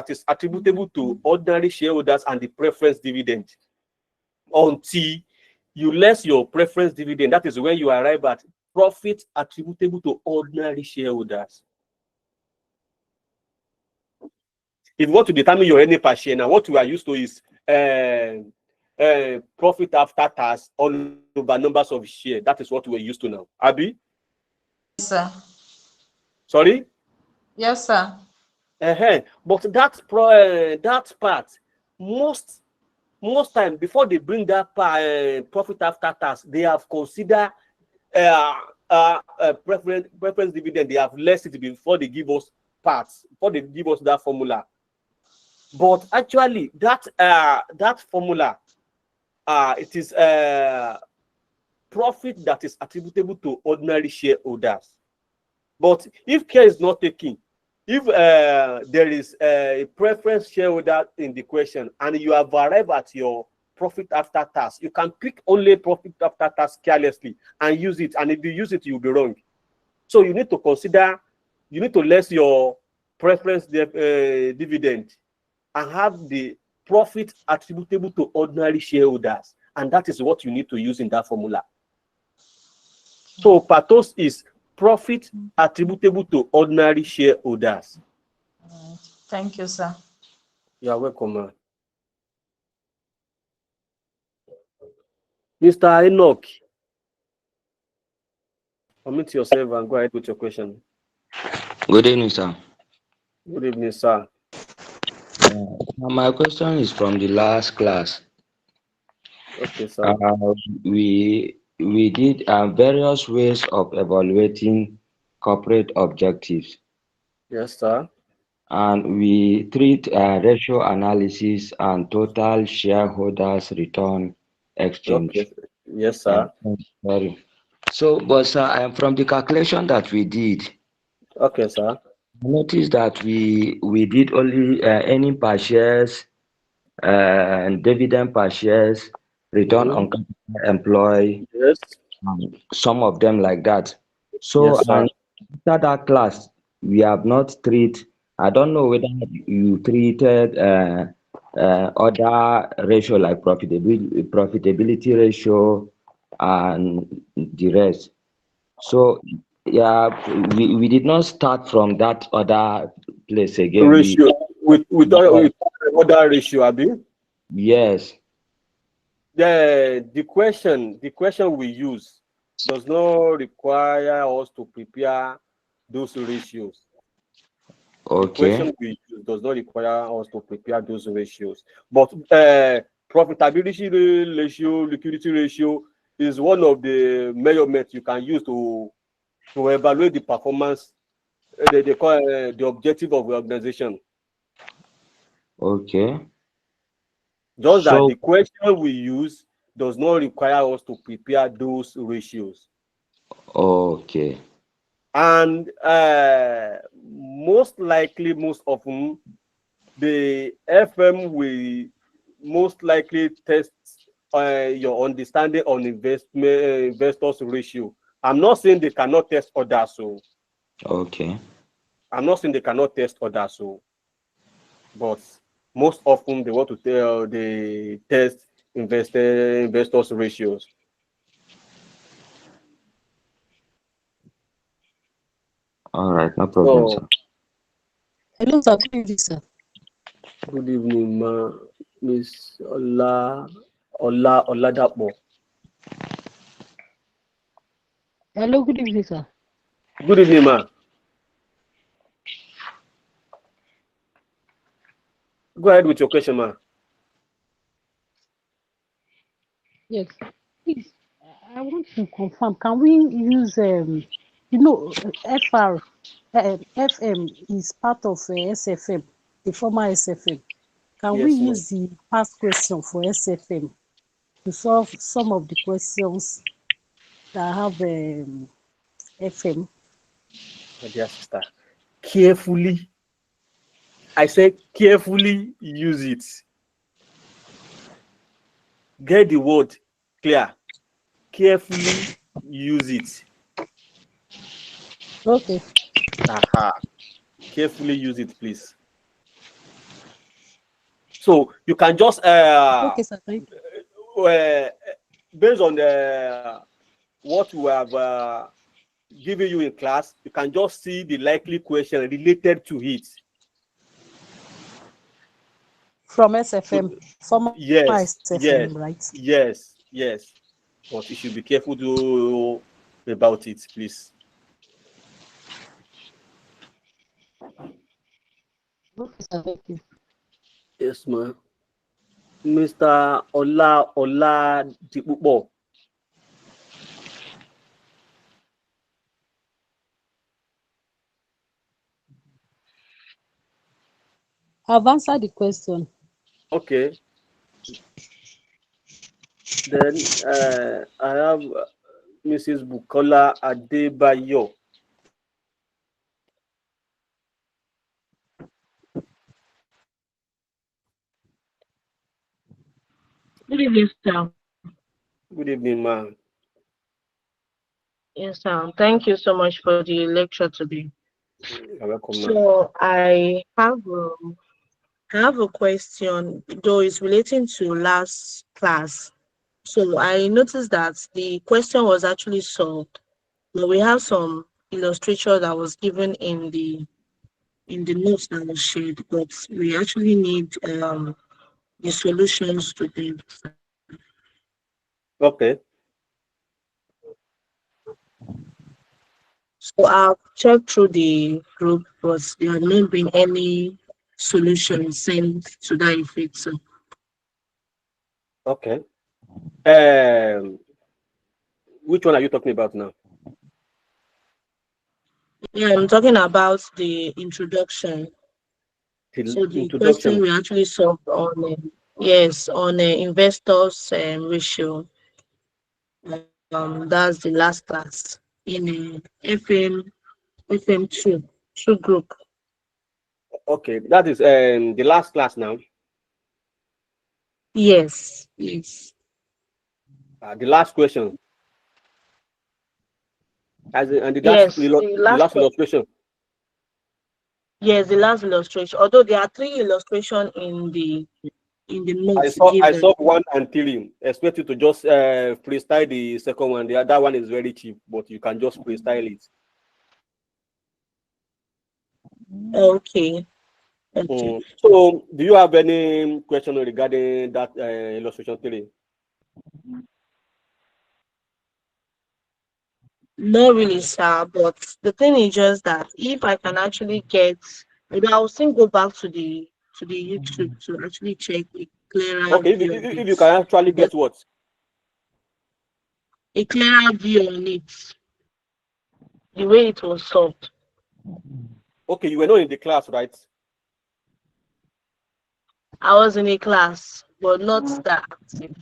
is attributable to ordinary shareholders and the preference dividend. Until you less your preference dividend, that is when you arrive at profit attributable to ordinary shareholders. If you want to determine your earning per share, now what we are used to is profit after tax all over numbers of shares. That is what we're used to now. Abi? Yes, sir. Sorry? Yes, sir. But that part, most time before they bring that profit after tax, they have considered preference dividend. They have less it before they give us parts, before they give us that formula. But actually, that formula, it is profit that is attributable to ordinary shareholders. But if care is not taken, if there is a preference shareholder in the question and you have arrived at your profit after tax, you can pick only profit after tax carelessly and use it. And if you use it, you'll be wrong. So you need to consider, you need to less your preference dividend and have the profit attributable to ordinary shareholders. And that is what you need to use in that formula. So PATOS is profit attributable to ordinary shareholders. Thank you, sir. You are welcome. Mr. Enoch, unmute yourself and go ahead with your question. Good evening, sir. Good evening, sir. My question is from the last class. Okay, sir. We did various ways of evaluating corporate objectives. Yes, sir. And we treat ratio analysis and total shareholders return exchange. Okay. Yes, sir. Sorry. So, but sir, from the calculation that we did, okay, sir, I noticed that we did only earning per shares and dividend per shares, return on capital employed, yes, some of them like that. So yes, sir. After that class, we have not treated. I don't know whether you treated other ratio like profitability ratio and the rest. So yeah, we did not start from that other place again. Ratio with other ratio, Abi? Yes. The question we use does not require us to prepare those ratios. Okay. The question we use does not require us to prepare those ratios. But profitability ratio, liquidity ratio is one of the measurements you can use to evaluate the performance they call the objective of the organization. Okay. Just that So, the question we use does not require us to prepare those ratios. okay. And most likely, most often, the FM will most likely test your understanding on investors ratio. I'm not saying they cannot test others, so Okay. I'm not saying they cannot test others, so but most often they want to tell they test investors ratios. All right, no problem, So sir. Hello, sir. Good evening, sir. good evening, ma. Miss Oladapo. Hello, good evening, sir. Good evening, ma. Go ahead with your question, ma. Yes. Please, I want to confirm. Can we use FM is part of SFM, the former SFM. Can we Yes, ma. use the past question for SFM to solve some of the questions that have FM? My dear sister, carefully. I said carefully use it. Get the word clear. Carefully use it. Okay. Aha. Carefully use it, please. So you can just Okay, sir. Thank you. based on what we have given you in class, you can just see the likely question related to it. From SFM, former Yes, SFM, right? yes. But you should be careful about it, please. Okay, sir. Thank you. Yes, ma'am. Mr. Ola Dipupo. I've answered the question. Okay. Then I have Mrs. Bukola Adebayo. Good evening, sir. Good evening, ma'am. Yes, sir. Thank you so much for the lecture today. You're welcome, ma'am. So I have a question, though it's relating to last class. So I noticed that the question was actually solved, but we have some illustration that was given in the notes that was shared, but we actually need the solutions to them. Okay. So I've checked through the group, but there have not been any solution sent to that effect. So Okay. Which one are you talking about now? yeah, I'm talking about the introduction. So the question Introduction. we actually solved on yes, on investors ratio. That's the last class in FM2 group. Okay, that is the last class now. Yes. The last question. And Yes, the last illustration. yes, the last illustration. Although there are three illustrations in the notes I given. saw 1 and 3. Expect you to just freestyle the second one. The other one is very cheap, but you can just freestyle it. Okay. So, do you have any question regarding that illustration 3? Not really, sir. But the thing is just that if I can actually get, maybe I'll still go back to the YouTube to actually check a clearer Okay, view of if it. you can actually But get what? a clearer view on it, the way it was solved. Okay, you were not in the class, right? I was in a class, but not that active.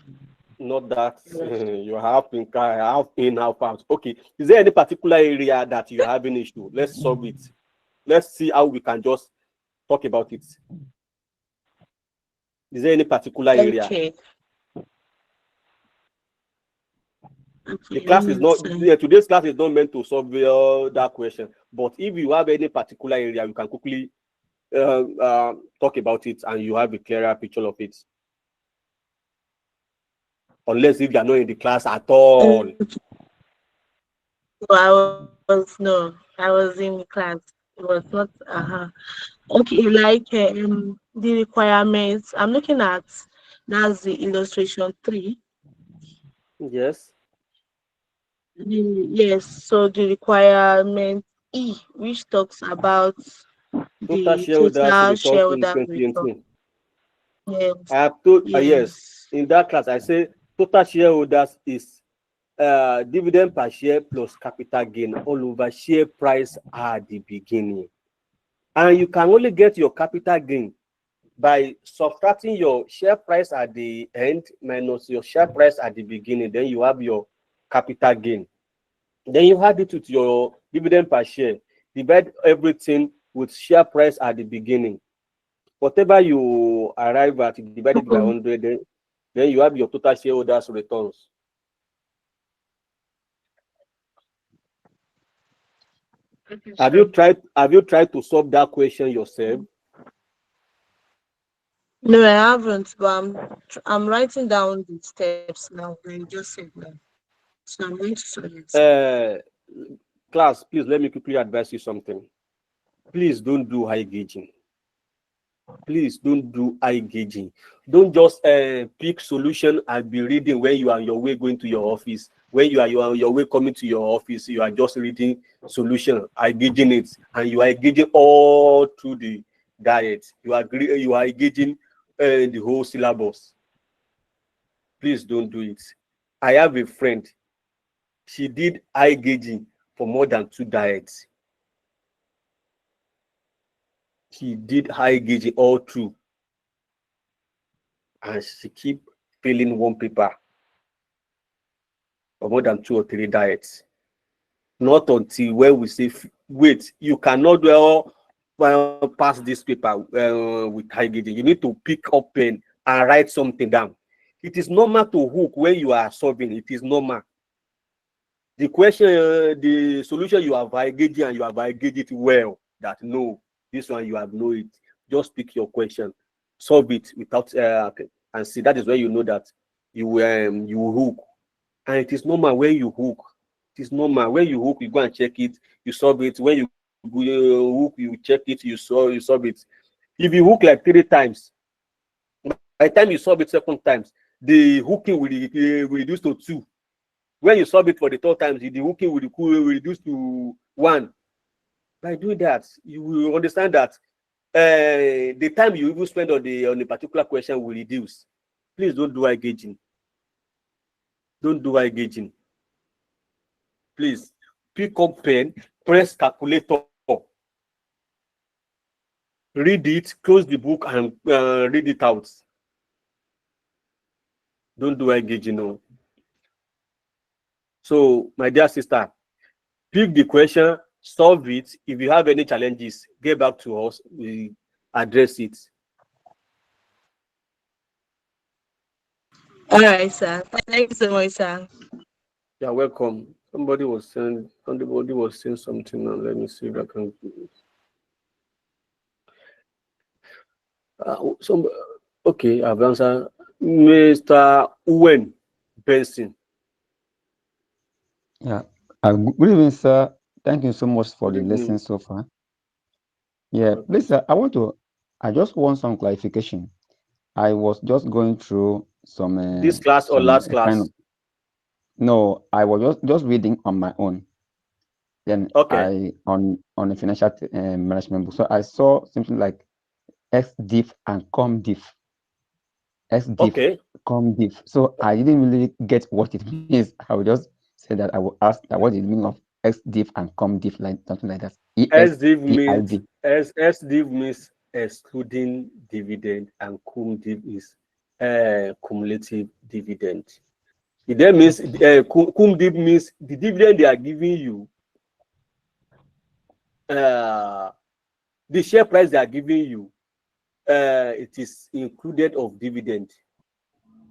Not that you have in half out. Okay, is there any particular area that you have an issue? Let's solve it. Let's see how we can just talk about it. Is there any particular area? Okay. The Okay, let class is me not, see. yeah, today's class is not meant to solve that question. But if you have any particular area, you can quickly talk about it and you have a clearer picture of it. Unless if you are not in the class at all. I was in class. It was not okay, like the requirements. I'm looking at that's the illustration 3. Yes. Yes, so the requirement E, which talks about Total the shareholders total returns in shareholder return. 2018. Yes, I have told yes. yes. In that class, I say total shareholders is dividend per share plus capital gain all over share price at the beginning. And you can only get your capital gain by subtracting your share price at the end minus your share price at the beginning. Then you have your capital gain. Then you add it with your dividend per share. Divide everything with share price at the beginning. Whatever you arrive at, divide it by 100, then you have your total shareholders returns. Have you tried to solve that question yourself? No, I haven't, but I'm writing down the steps now. I just said now. So I'm going to solve it. Class, please let me quickly advise you something. Please don't do high gauging. Please don't do eye gauging. Don't just pick solution and be reading when you are on your way going to your office. When you are on your way coming to your office, you are just reading solution, eye gauging it, and you are engaging all through the diet. You are engaging the whole syllabus. Please don't do it. I have a friend. She did eye gauging for more than 2 diets. She did eye gauging all through. And she keep failing one paper for more than 2 or 3 diets. Not until when we say, wait, you cannot pass this paper with high gauging. You need to pick up pen and write something down. It is normal to hook when you are solving. It is normal. The question, the solution you have high gauging and you have high gauged it well. That no, this one you have know it. Just pick your question, solve it without and see. That is where you know that you hook. And it is normal when you hook. It is normal when you hook. You go and check it. You solve it. When you hook, you check it. You solve it. If you hook like 3 times, by the time you solve it 2nd times, the hooking will reduce to 2. When you solve it for the 3rd time, the hooking will reduce to 1. By doing that, you will understand that the time you even spend on a particular question will reduce. Please don't do eye gauging. Don't do eye gauging. Please pick up pen, press calculator, read it, close the book, and read it out. Don't do eye gauging, no. So, my dear sister, pick the question, solve it. If you have any challenges, get back to us. We address it. All right, sir. Thank you so much, sir. You're welcome. Somebody was saying something now. Let me see if I can. Okay, I've answered. Mr. Owen Benson. Yeah. Good evening, sir. Thank you so much for the lesson so far. Yeah, please, sir, I just want some clarification. I was just going through some. This class or last class? No, I was just reading on my own. Then okay, on the financial management book. So I saw something like XDIF and COMDIF. XDIF, okay, COMDIF. So I didn't really get what it means. I would just say that I will ask that what is the meaning of XDIF and COMDIF, like something like that. SDiv means ESEIV. SDiv means excluding dividend, and cumdiv is cumulative dividend. It then means cumdiv means the dividend they are giving you, the share price they are giving you, it is included of dividend.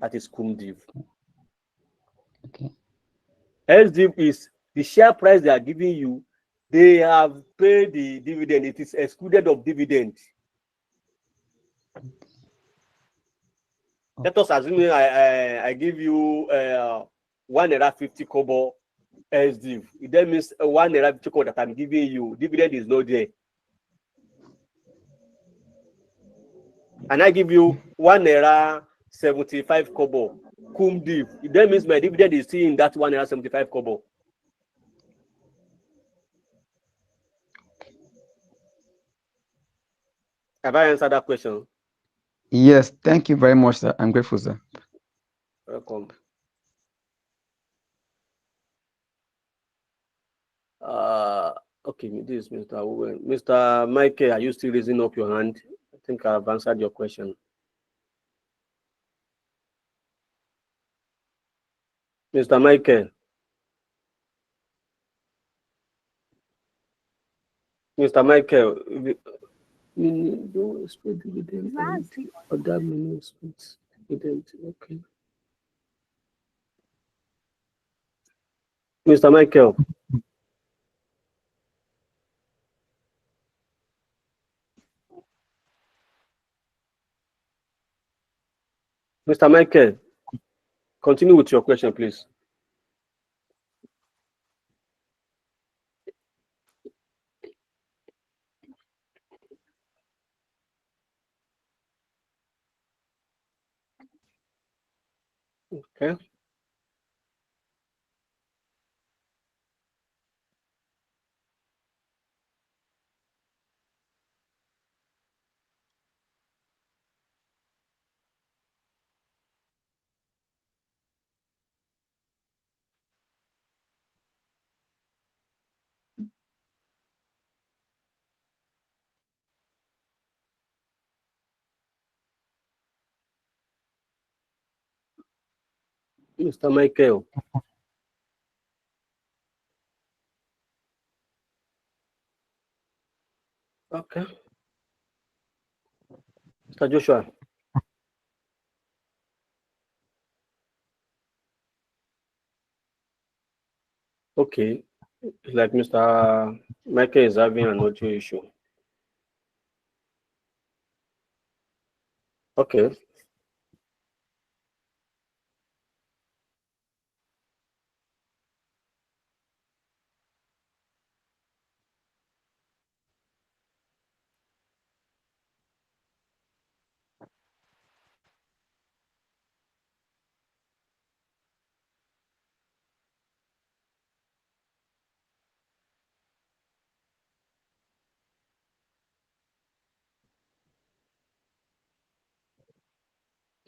That is cumdiv. Okay. SDiv is the share price they are giving you, they have paid the dividend, it is excluded of dividend. Let us assume I give you 1 naira 50 kobo SDiv. It then means 1 naira 50 kobo that I'm giving you, dividend is not there. And I give you 1 naira 75 kobo cumdiv. It then means my dividend is still in that 1 naira 75 kobo. Have I answered that question? Yes, thank you very much, sir. I'm grateful, sir. Welcome. Okay, this is Mr. Owen. Mr. Michael, are you still raising up your hand? I think I've answered your question. Mr. Michael. Mr. Michael, don't expect dividend and other many expect dividend. Okay. Mr. Michael. Mr. Michael, continue with your question, please. Okay. Mr. Michael. Okay. Mr. Joshua. Okay. It's like Mr. Michael is having an audio issue. Okay.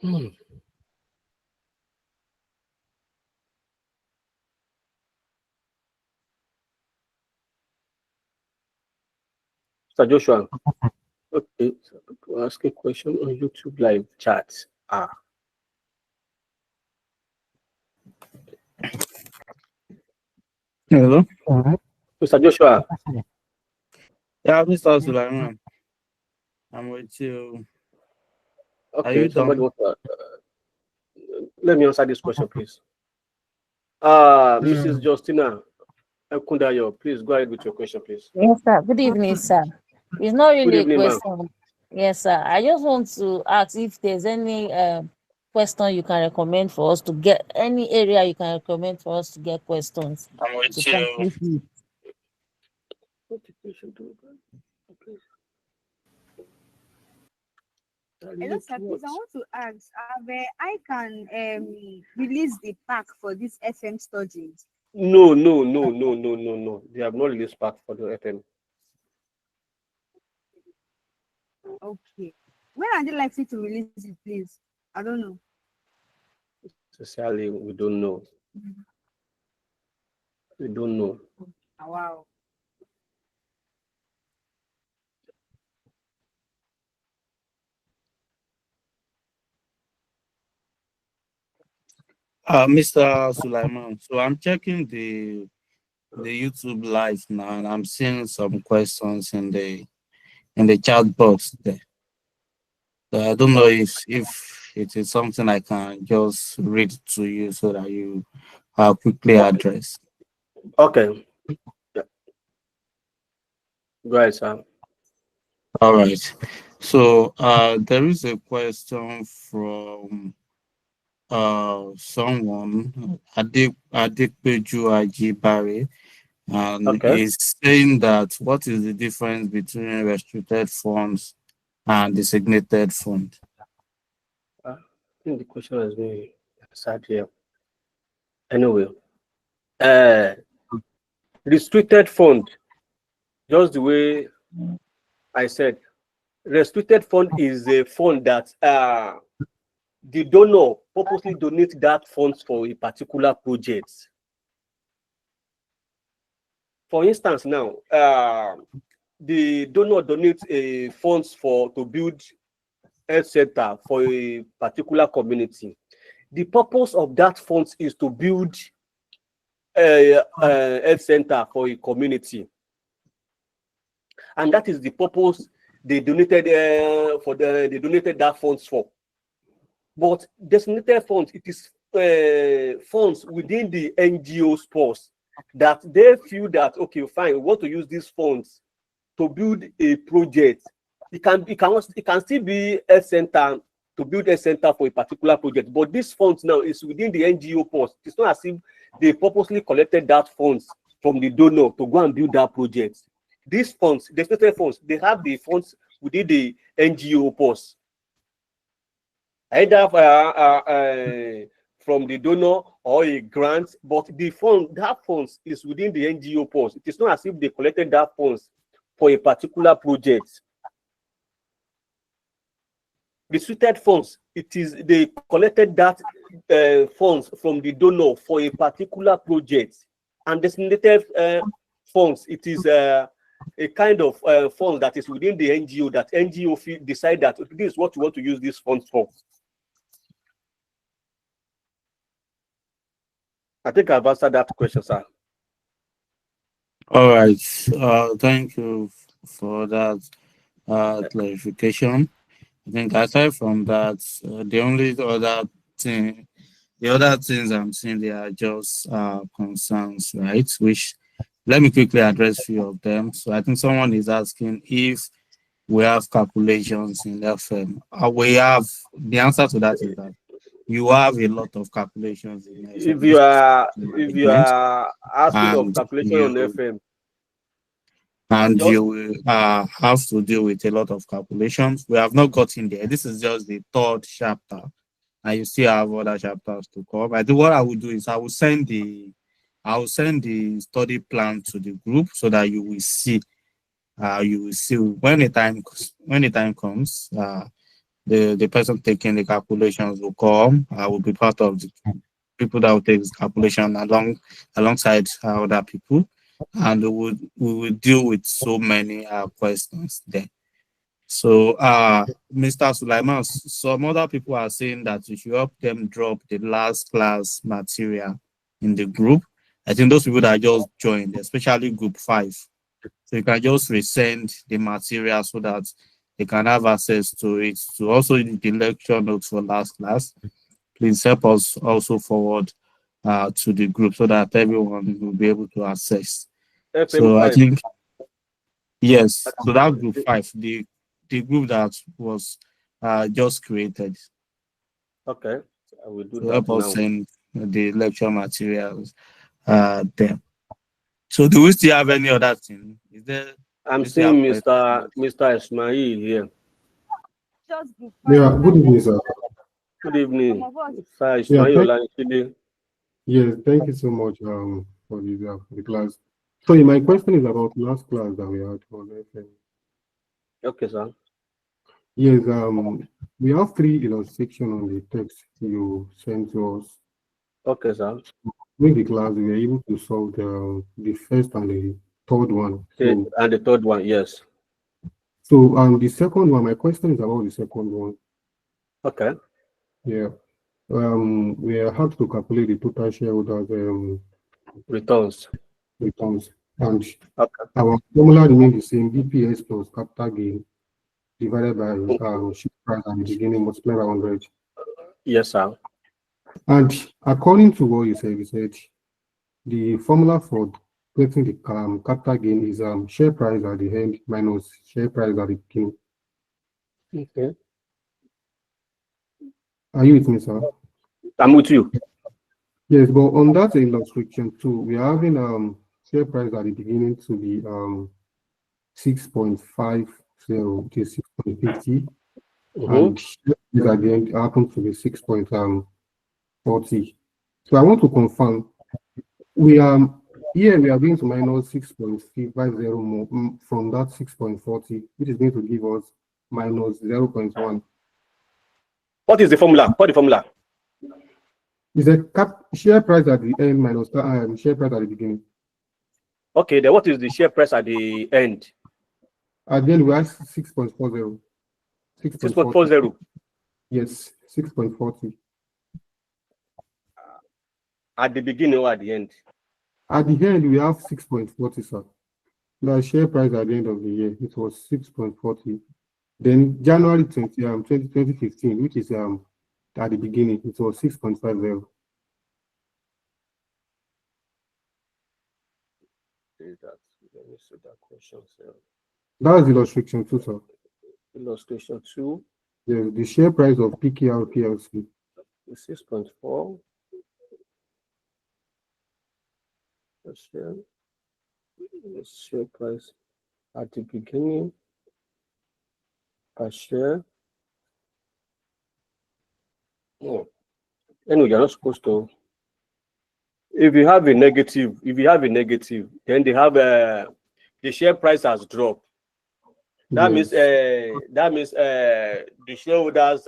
Mr. Joshua. Okay. So ask a question on YouTube live chat. Hello? Mr. Joshua. Yeah, Mr. Sulaiman. I'm with you. Okay, are you somebody done? Let me answer this question, please. Mrs. Justina Kundayo, please go ahead with your question, please. Yes, sir. Good evening, sir. It's not Good really a evening, ma'am. question. Yes, sir. I just want to ask if there's any question you can recommend for us to get, any area you can recommend for us to get questions I'm with to you. practice with. Hello, sir. Please, I want to ask, I can release the pack for this FM studies. No. They have not released pack for the FM. Okay. When are they likely to release it, please? I don't know. Sincerely, we don't know. We don't know. Oh, wow. Mr. Sulaiman, so I'm checking the YouTube live now, and I'm seeing some questions in the chat box there. So I don't know if it is something I can just read to you so that you quickly address. Okay. Yeah. Go ahead, sir. All right. So there is a question from someone Adekpeju Ajibare, and Okay. is saying that what is the difference between restricted funds and designated fund? I think the question has been answered here. Anyway, restricted fund, just the way I said, restricted fund is a fund that the donor purposely donate that funds for a particular project. For instance, now the donor donates a funds to build health center for a particular community. The purpose of that funds is to build a health center for a community, and that is the purpose they donated they donated that funds for. But designated funds, it is funds within the NGO's purse that they feel that, okay, fine, we want to use these funds to build a project. It can still be a center, to build a center for a particular project, but this funds now is within the NGO purse. It's not as if they purposely collected that funds from the donor to go and build that project. These funds, designated funds, they have the funds within the NGO purse, either from the donor or a grant, but that funds is within the NGO purse. It is not as if they collected that funds for a particular project. Restricted funds, it is they collected that funds from the donor for a particular project, and designated funds, it is a kind of funds that is within the NGO, that NGO decide that this is what you want to use these funds for. I think I've answered that question, sir. All right. Thank you for that clarification. I think aside from that, the other things I'm seeing, they are just concerns, right? Which, let me quickly address a few of them. So I think someone is asking if we have calculations in FM. We have, the answer to that is that you have a lot of calculations in FM. If you are asking of and calculation on you FM, and you will have to deal with a lot of calculations. We have not gotten there. This is just the third chapter, and you still have other chapters to come. I think what I will do is I will send the study plan to the group so that you will see when the time comes. The person taking the calculations will come. I will be part of the people that will take this calculation alongside other people, and we will deal with so many questions there. So, Mr. Sulaiman, some other people are saying that you should help them drop the last class material in the group. I think those people that just joined, especially group 5, so you can just resend the material so that they can have access to it. So also the lecture notes for last class, please help us also forward to the group so that everyone will be able to access. So I FM5. think, yes, so that group 5, the group that was just created. Okay, I will do So that help us now. send the lecture materials there. So do we still have any other thing? Is there? I'm seeing Mr. Ismail here. Yeah, good evening, sir. Good evening, Sir Yeah, Ismail. yes, thank you so much for the class. So my question is about last class that we had on FM. Okay, sir. Yes, we have 3 illustrations on the text you sent to us. Okay, sir. With the class, we were able to solve the first and the third one. And the third one, yes. So the second one, my question is about the second one. Okay. Yeah. we have to calculate the total shareholders returns. And Okay. our formula remains the same: BPS plus capital gain divided by share price at the beginning multiplied by 100. Yes, sir. And according to what you said the formula for getting the capital gain is share price at the end minus share price at the beginning. Okay. Are you with me, sir? I'm with you. Yes, but on that illustration too, we are having share price at the beginning to be 6.50 to 6.50, and share price at the end happens to be 6.40. So I want to confirm we here we are going to minus 6.50 more from that 6.40, which is going to give us minus 0.1. What is the formula? What is the formula? Is a share price at the end minus share price at the beginning. Okay, then what is the share price at the end? At the end, we have 6.40. 6.40. Yes, 6.40. At the beginning or at the end? At the end, we have 6.40, sir. The share price at the end of the year, it was 6.40. Then January 2015, which is at the beginning, it was 6.50. Let me see that question, sir. That was illustration 2, sir. Illustration 2. Yes, the share price of PKR PLC. 6.4. The share price at the beginning per share. Oh. Anyway, you're not supposed to. If you have a negative, then they have the share price has dropped. That means the shareholders'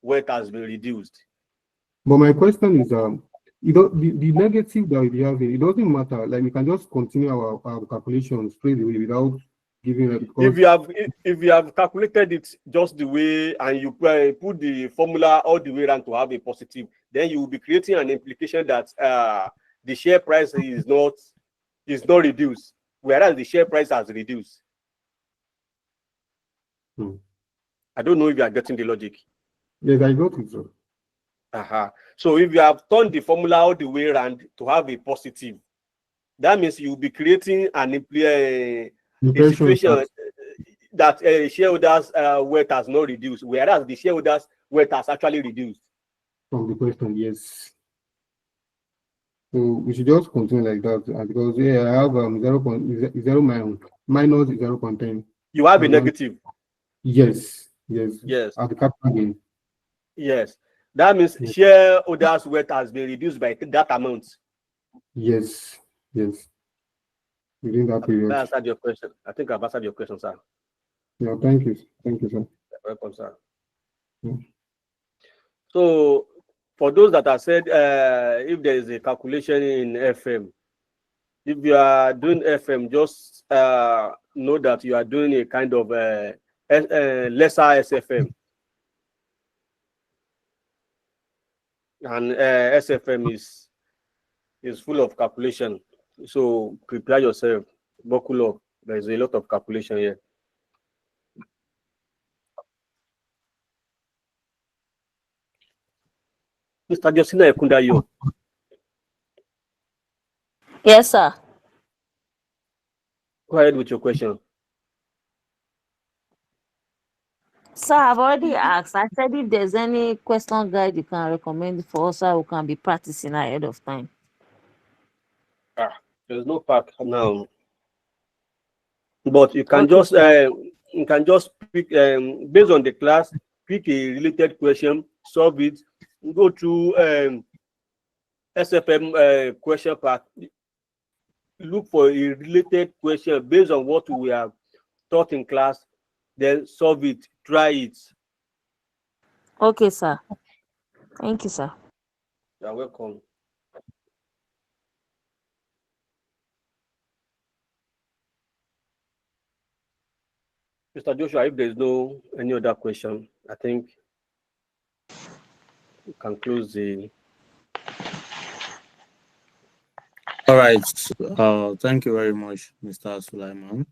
wealth has been reduced. But my question is, the negative that we have, it doesn't matter. Like we can just continue our calculations straight away without giving it. If you have calculated it just the way and you put the formula all the way around to have a positive, then you will be creating an implication that the share price is not reduced, whereas the share price has reduced. I don't know if you are getting the logic. Yes, I got it, sir. So if you have turned the formula all the way around to have a positive, that means you will be creating an a situation that shareholders' wealth has not reduced, whereas the shareholders' wealth has actually reduced. From the question, yes. So we should just continue like that, because I have 0.0 minus 0.10. You have a negative. Yes. At the capital gain. Yes, that means shareholders' wealth has been reduced by that amount. Yes. Within that period. I answered your question. I think I've answered your question, sir. Yeah, thank you, sir. Welcome, sir. So, for those that have said, if there is a calculation in FM, if you are doing FM, just know that you are doing a kind of lesser SFM. And SFM is full of calculation. So prepare yourself, buckle up. There is a lot of calculation here. Mr. Josina Ekundayo. Yes, sir. Go ahead with your question. Sir, I've already asked. I said if there's any question guide you can recommend for us, so we can be practicing ahead of time. There's no pack now, but you can just pick based on the class, pick a related question, solve it, go through SFM question pack, look for a related question based on what we have taught in class, then solve it, try it. Okay, sir. Thank you, sir. You're welcome. Mr. Joshua, if there's no any other question, I think You can close the. All right. Thank you very much, Mr. Sulaiman,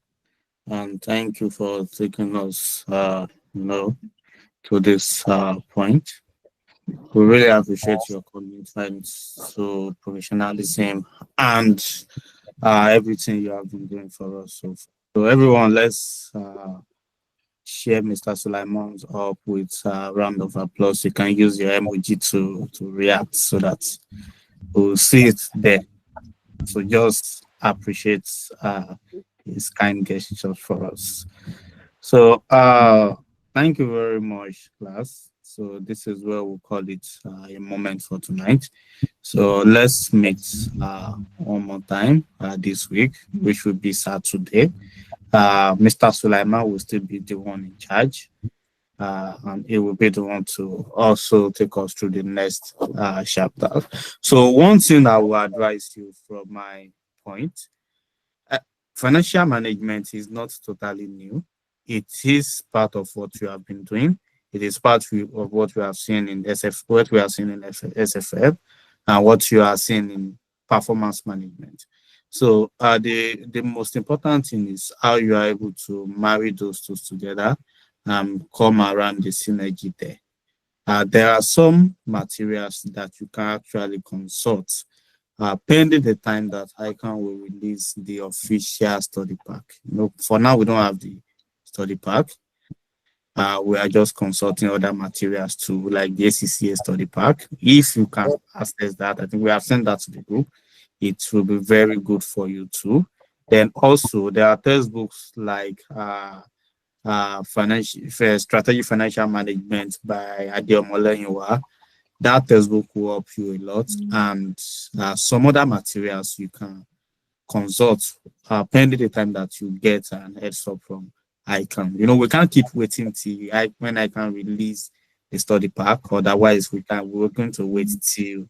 and thank you for taking us, to this point. We really appreciate your commitment to professionalism and everything you have been doing for us so far. So everyone, let's share Mr. Sulaiman's up with a round of applause. You can use your emoji to react so that we'll see it there. So just appreciate his kind gestures for us. So thank you very much, class. So this is where we'll call it a moment for tonight. So let's meet one more time this week, which will be Saturday. Mr. Sulaiman will still be the one in charge. And he will be the one to also take us through the next chapter. So one thing I will advise you from my point, uh, financial management is not totally new. It is part of what you have been doing. It is part of what we have seen in what we have seen in SFF, and what you are seeing in performance management. So the most important thing is how you are able to marry those two together and come around the synergy there. There are some materials that you can actually consult pending the time that ICANN will release the official study pack. For now, we don't have the study pack. We are just consulting other materials too, like the ACCA study pack. If you can access that, I think we have sent that to the group. It will be very good for you too. Then also, there are textbooks like strategic financial management by Adeomola. That textbook will help you a lot, and some other materials you can consult pending the time that you get an heads up from ICANN. We can't keep waiting till when ICANN release the study pack. Otherwise, we're going to wait till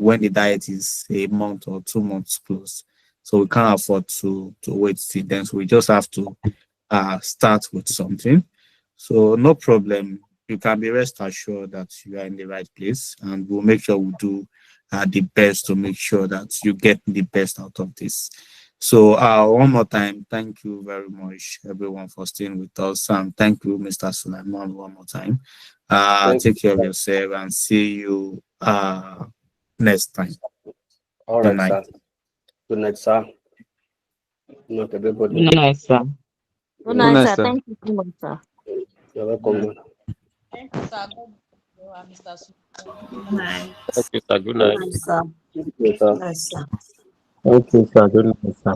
when the diet is a month or 2 months close. So we can't afford to wait till then. So we just have to start with something. So no problem. You can be rest assured that you are in the right place, and we'll make sure we do the best to make sure that you get the best out of this. So one more time, thank you very much, everyone, for staying with us. And thank you, Mr. Sulaiman, one more time. Take care of yourself and see you next time. All Good right, night. sir. Good night, sir. Good night, everybody. Good night, sir. Good night, sir. Thank you so much, sir. You're welcome. Thank you, sir. Mr. Good night. Thank you, sir. Good Good night. night, sir. Yes, sir. Yes, sir. Thank you, sir. Good night, sir.